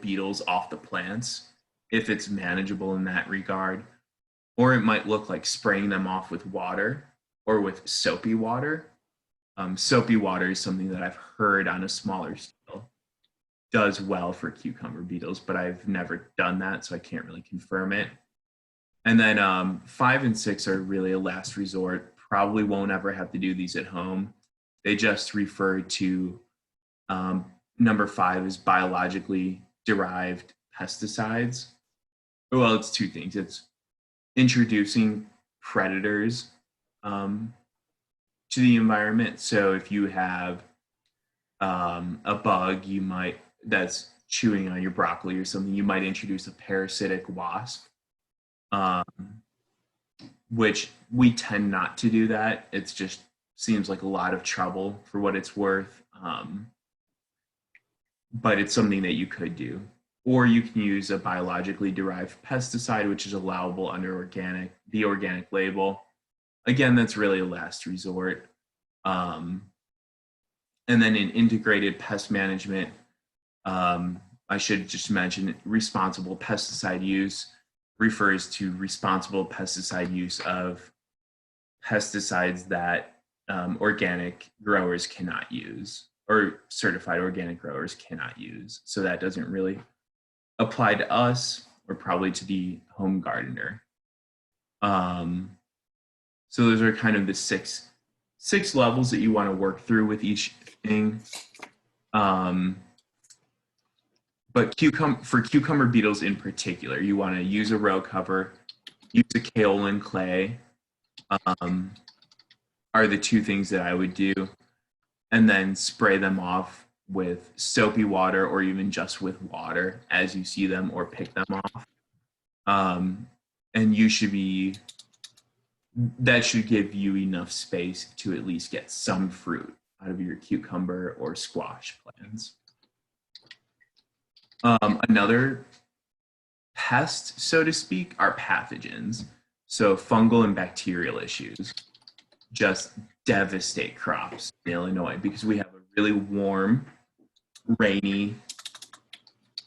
Speaker 1: beetles off the plants if it's manageable in that regard. Or it might look like spraying them off with water or with soapy water. Soapy water is something that I've heard on a smaller scale does well for cucumber beetles, but I've never done that, so I can't really confirm it. And then 5 and 6 are really a last resort. Probably won't ever have to do these at home. They just refer to number 5 is biologically derived pesticides. Well, it's two things. It's introducing predators to the environment. So if you have a bug that's chewing on your broccoli or something, you might introduce a parasitic wasp, which we tend not to do that. It's just seems like a lot of trouble for what it's worth. But it's something that you could do. Or you can use a biologically derived pesticide, which is allowable under the organic label. Again, that's really a last resort. And then in integrated pest management, I should just mention responsible pesticide use refers to responsible pesticide use of pesticides that organic growers cannot use, or certified organic growers cannot use. So that doesn't really apply to us, or probably to the home gardener. So those are kind of the six levels that you want to work through with each thing. But for cucumber beetles in particular, you want to use a row cover, use a kaolin clay, are the two things that I would do, and then spray them off with soapy water or even just with water as you see them, or pick them off. And that should give you enough space to at least get some fruit out of your cucumber or squash plants. Another pest, so to speak, are pathogens. So fungal and bacterial issues just devastate crops in Illinois because we have a really warm, rainy,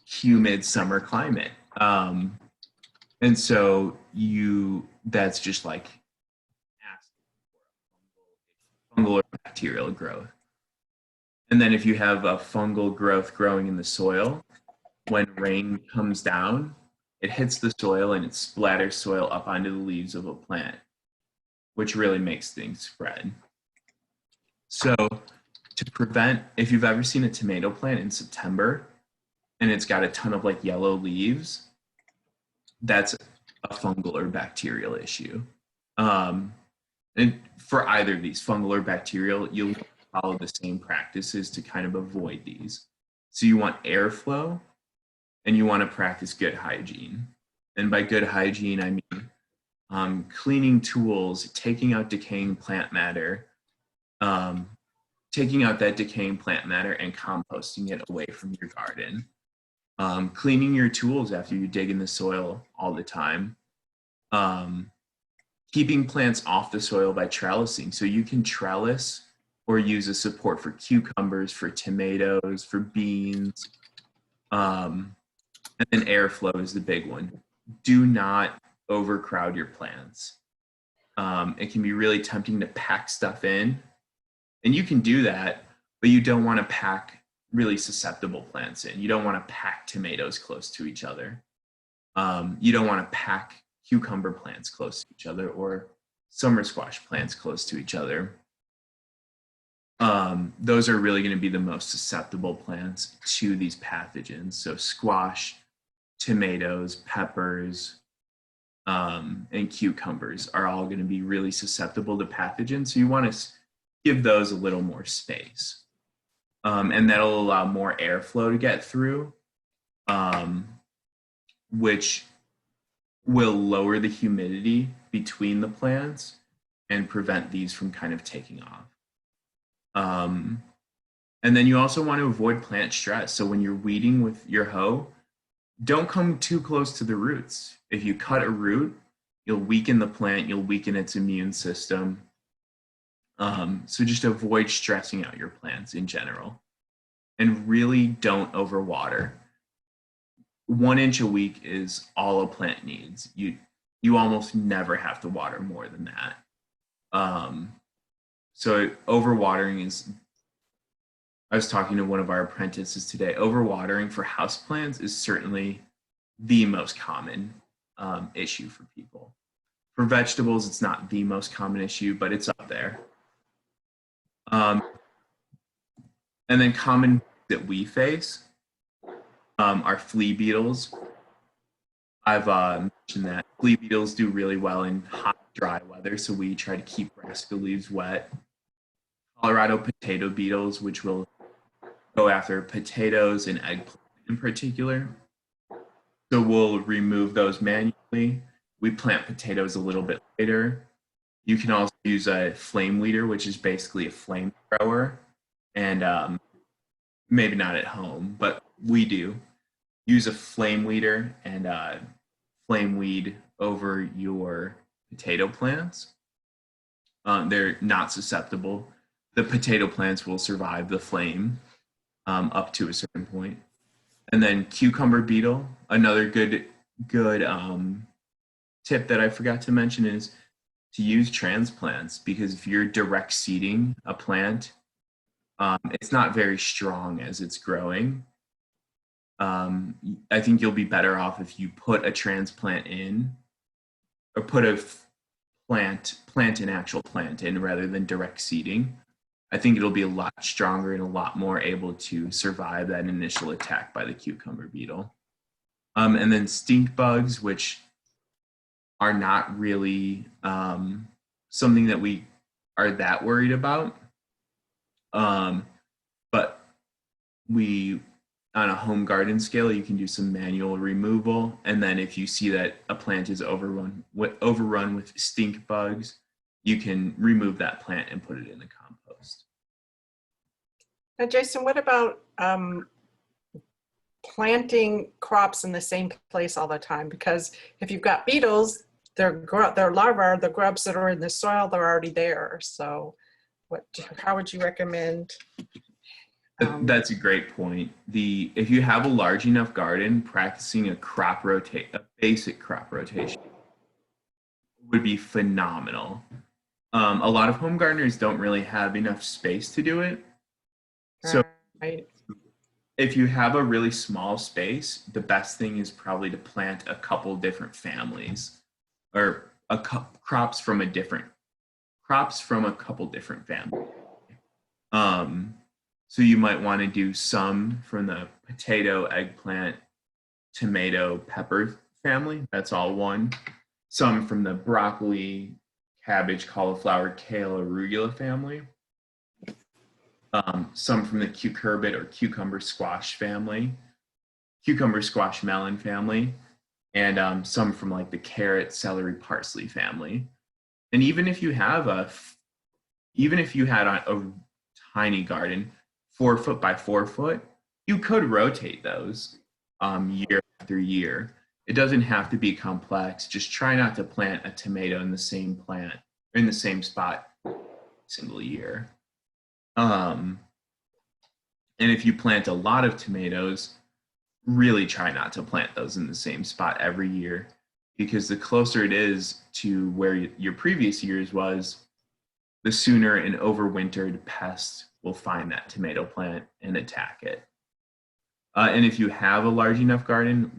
Speaker 1: humid summer climate. And so that's just like fungal or bacterial growth. And then if you have a fungal growth growing in the soil, when rain comes down, it hits the soil and it splatters soil up onto the leaves of a plant, which really makes things spread. So to prevent, if you've ever seen a tomato plant in September and it's got a ton of like yellow leaves, that's a fungal or bacterial issue. And for either of these, fungal or bacterial, you'll follow the same practices to kind of avoid these. So you want airflow and you want to practice good hygiene. And by good hygiene, I mean cleaning tools, taking out decaying plant matter, taking out that decaying plant matter and composting it away from your garden. Cleaning your tools after you dig in the soil all the time. Keeping plants off the soil by trellising. So you can trellis or use a support for cucumbers, for tomatoes, for beans. And then airflow is the big one. Do not overcrowd your plants. It can be really tempting to pack stuff in, and you can do that, but you don't want to pack really susceptible plants in. You don't want to pack tomatoes close to each other. You don't want to pack cucumber plants close to each other, or summer squash plants close to each other. Those are really going to be the most susceptible plants to these pathogens. So squash, tomatoes, peppers, and cucumbers are all going to be really susceptible to pathogens. So you want to give those a little more space. And that'll allow more airflow to get through, which will lower the humidity between the plants and prevent these from kind of taking off. And then you also want to avoid plant stress. So when you're weeding with your hoe, don't come too close to the roots. If you cut a root, you'll weaken the plant, you'll weaken its immune system. So just avoid stressing out your plants in general. And really don't overwater. 1 inch a week is all a plant needs. You almost never have to water more than that. So overwatering is, I was talking to one of our apprentices today, overwatering for houseplants is certainly the most common issue for people. For vegetables, it's not the most common issue, but it's up there. And then common that we face are flea beetles. I've mentioned that flea beetles do really well in hot, dry weather, so we try to keep brassica leaves wet. Colorado potato beetles, which will go after potatoes and eggplant in particular. So we'll remove those manually. We plant potatoes a little bit later. You can also use a flame weeder, which is basically a flamethrower. And maybe not at home, but we do. Use a flame weeder and flame weed over your potato plants. They're not susceptible. The potato plants will survive the flame up to a certain point. And then cucumber beetle, another good tip that I forgot to mention is to use transplants, because if you're direct seeding a plant, it's not very strong as it's growing. I think you'll be better off if you put a transplant in, or put a an actual plant in rather than direct seeding. I think it'll be a lot stronger and a lot more able to survive that initial attack by the cucumber beetle. And then stink bugs, which are not really something that we are that worried about. But we, on a home garden scale, you can do some manual removal. And then if you see that a plant is overrun with stink bugs, you can remove that plant and put it in the compost.
Speaker 2: Now, Jason, what about planting crops in the same place all the time? Because if you've got beetles, their larvae, the grubs that are in the soil, they're already there. So how would you recommend?
Speaker 1: That's a great point. If you have a large enough garden, practicing a basic crop rotation would be phenomenal. A lot of home gardeners don't really have enough space to do it. So if you have a really small space, the best thing is probably to plant a couple different families, or crops from a couple different families. So you might want to do some from the potato, eggplant, tomato, pepper family. That's all one. Some from the broccoli, cabbage, cauliflower, kale, arugula family. Some from the cucurbit or cucumber squash family, cucumber squash melon family, and some from like the carrot, celery, parsley family. And even if you had a tiny garden, 4 foot by 4 foot, you could rotate those year after year. It doesn't have to be complex. Just try not to plant a tomato in the same spot single year. And if you plant a lot of tomatoes, really try not to plant those in the same spot every year, because the closer it is to where your previous years was, the sooner an overwintered pest will find that tomato plant and attack it. And if you have a large enough garden,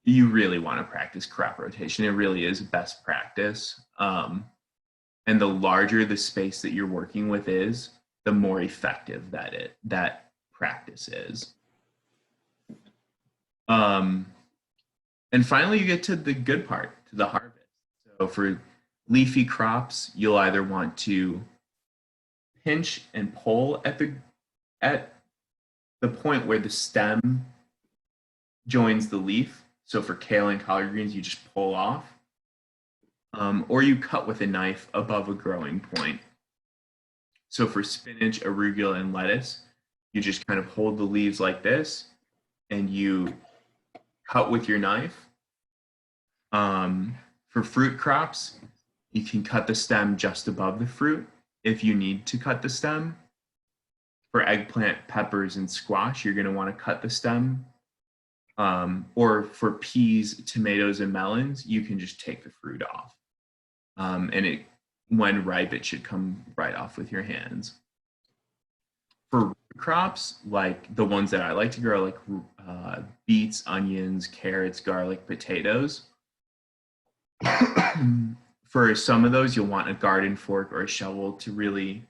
Speaker 1: you really want to practice crop rotation. It really is best practice. And the larger the space that you're working with is, the more effective that practice is. And finally, you get to the good part, to the harvest. So for leafy crops, you'll either want to pinch and pull at the point where the stem joins the leaf. So for kale and collard greens, you just pull off. Or you cut with a knife above a growing point. So for spinach, arugula, and lettuce, you just kind of hold the leaves like this, and you cut with your knife. For fruit crops, you can cut the stem just above the fruit if you need to cut the stem. For eggplant, peppers, and squash, you're going to want to cut the stem. Or for peas, tomatoes, and melons, you can just take the fruit off. And when ripe, it should come right off with your hands. For root crops, like the ones that I like to grow, like beets, onions, carrots, garlic, potatoes, for some of those, you'll want a garden fork or a shovel to really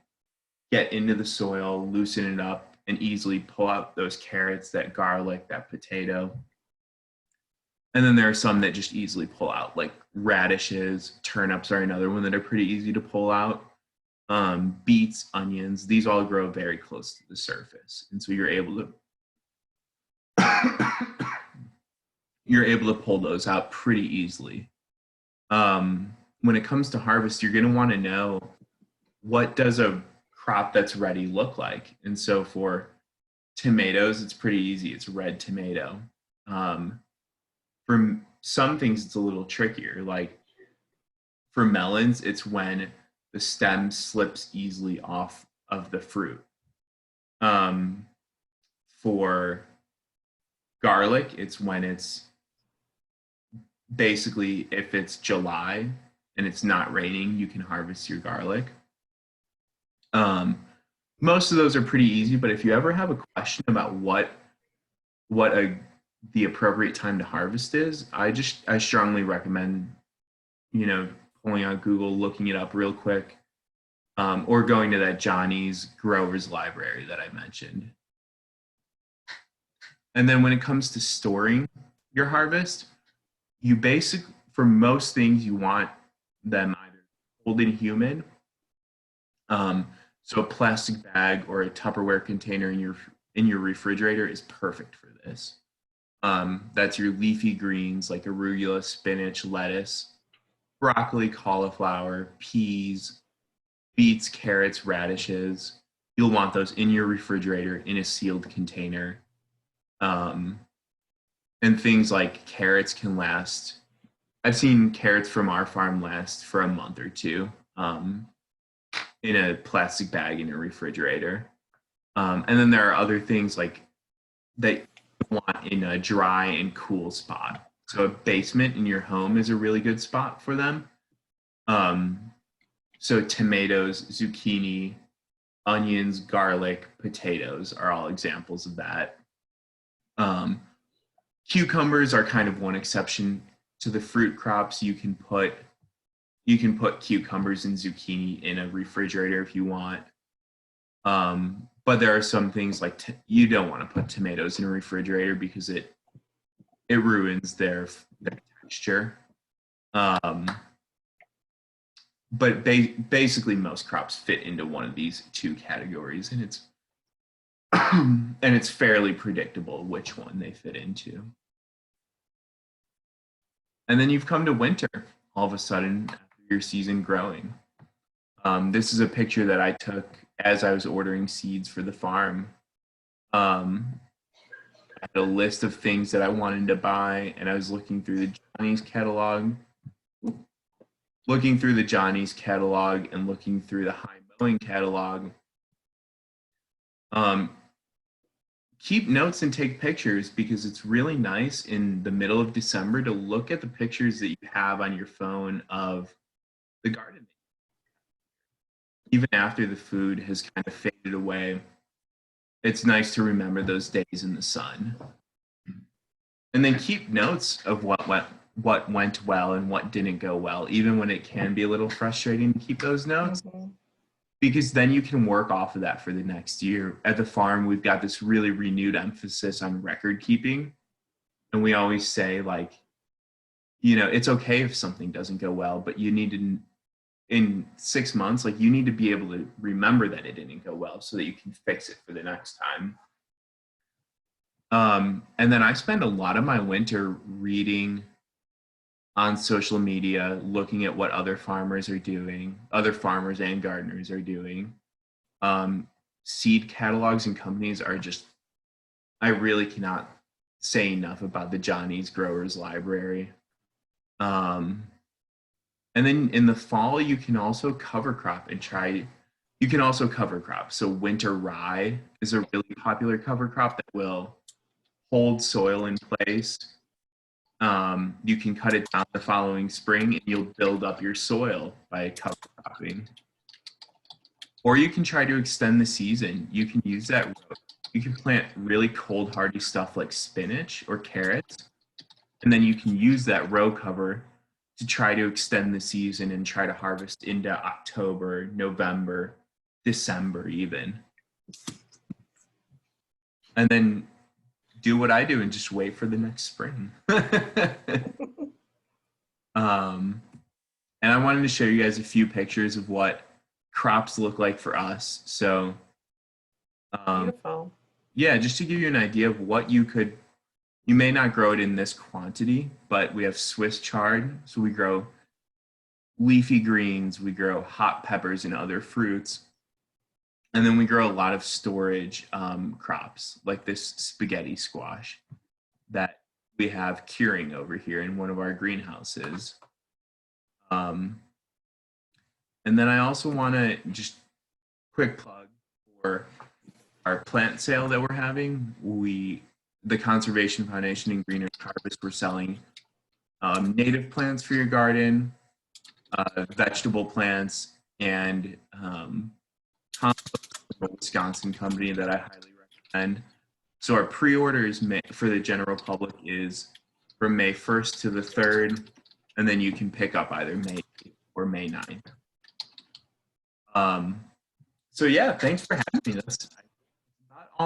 Speaker 1: get into the soil, loosen it up, and easily pull out those carrots, that garlic, that potato. And then there are some that just easily pull out, like radishes, turnips are another one that are pretty easy to pull out. Beets, onions, these all grow very close to the surface. And so you're able to pull those out pretty easily. When it comes to harvest, you're going to want to know, what does a crop that's ready look like? And so for tomatoes, it's pretty easy. It's red tomato. For some things, it's a little trickier. Like for melons, it's when the stem slips easily off of the fruit. For garlic, it's when it's basically, if it's July and it's not raining, you can harvest your garlic. Most of those are pretty easy, but if you ever have a question about what the appropriate time to harvest is, I strongly recommend, pulling out Google, looking it up real quick, or going to that Johnny's Grover's Library that I mentioned. And then when it comes to storing your harvest, for most things, you want them either cold and humid. So a plastic bag or a Tupperware container in your refrigerator is perfect for this. That's your leafy greens like arugula, spinach, lettuce, broccoli, cauliflower, peas, beets, carrots, radishes. You'll want those in your refrigerator in a sealed container. And things like carrots can last. I've seen carrots from our farm last for a month or two in a plastic bag in a refrigerator. And then there are other things like that you want in a dry and cool spot. So a basement in your home is a really good spot for them. So tomatoes, zucchini, onions, garlic, potatoes are all examples of that. Cucumbers are kind of one exception to the fruit crops. You can put cucumbers and zucchini in a refrigerator if you want. But there are some things like you don't want to put tomatoes in a refrigerator because it ruins their texture. But basically most crops fit into one of these two categories, and it's fairly predictable which one they fit into. And then you've come to winter all of a sudden after your season growing. This is a picture that I took as I was ordering seeds for the farm. I had a list of things that I wanted to buy, and I was looking through the Johnny's catalog and looking through the high mowing catalog. Keep notes and take pictures, because it's really nice in the middle of December to look at the pictures that you have on your phone of the garden. Even after the food has kind of faded away, it's nice to remember those days in the sun. And then keep notes of what went well and what didn't go well, even when it can be a little frustrating to keep those notes.
Speaker 2: Mhm.
Speaker 1: Because then you can work off of that for the next year. At the farm, we've got this really renewed emphasis on record keeping. And we always say, like, you know, it's okay if something doesn't go well, but you need to, in 6 months, like, you need to be able to remember that it didn't go well so that you can fix it for the next time. And then I spend a lot of my winter reading on social media, looking at what other farmers are doing, other farmers and gardeners are doing. Seed catalogs and companies are just, I really cannot say enough about the Johnny's Growers Library. And then in the fall, you can also cover crop and you can also cover crop. So winter rye is a really popular cover crop that will hold soil in place. You can cut it down the following spring and you'll build up your soil by cover cropping. Or you can try to extend the season. You can use that row. You can plant really cold hardy stuff like spinach or carrots, and then you can use that row cover to try to extend the season and try to harvest into October, November, December even. And then do what I do and just wait for the next spring. And I wanted to show you guys a few pictures of what crops look like for us. So
Speaker 2: Beautiful.
Speaker 1: yeah, just to give you an idea of what you may not grow it in this quantity, but we have Swiss chard. So we grow leafy greens, we grow hot peppers and other fruits. And then we grow a lot of storage crops, like this spaghetti squash that we have curing over here in one of our greenhouses. And then I also want to just quick plug for our plant sale that we're having. The Conservation Foundation and Greeners Harvest, we're selling native plants for your garden, vegetable plants, and compost from a Wisconsin company that I highly recommend. So our pre-orders for the general public is from May 1st to the 3rd, and then you can pick up either May 8th or May 9th. So yeah, thanks for having me.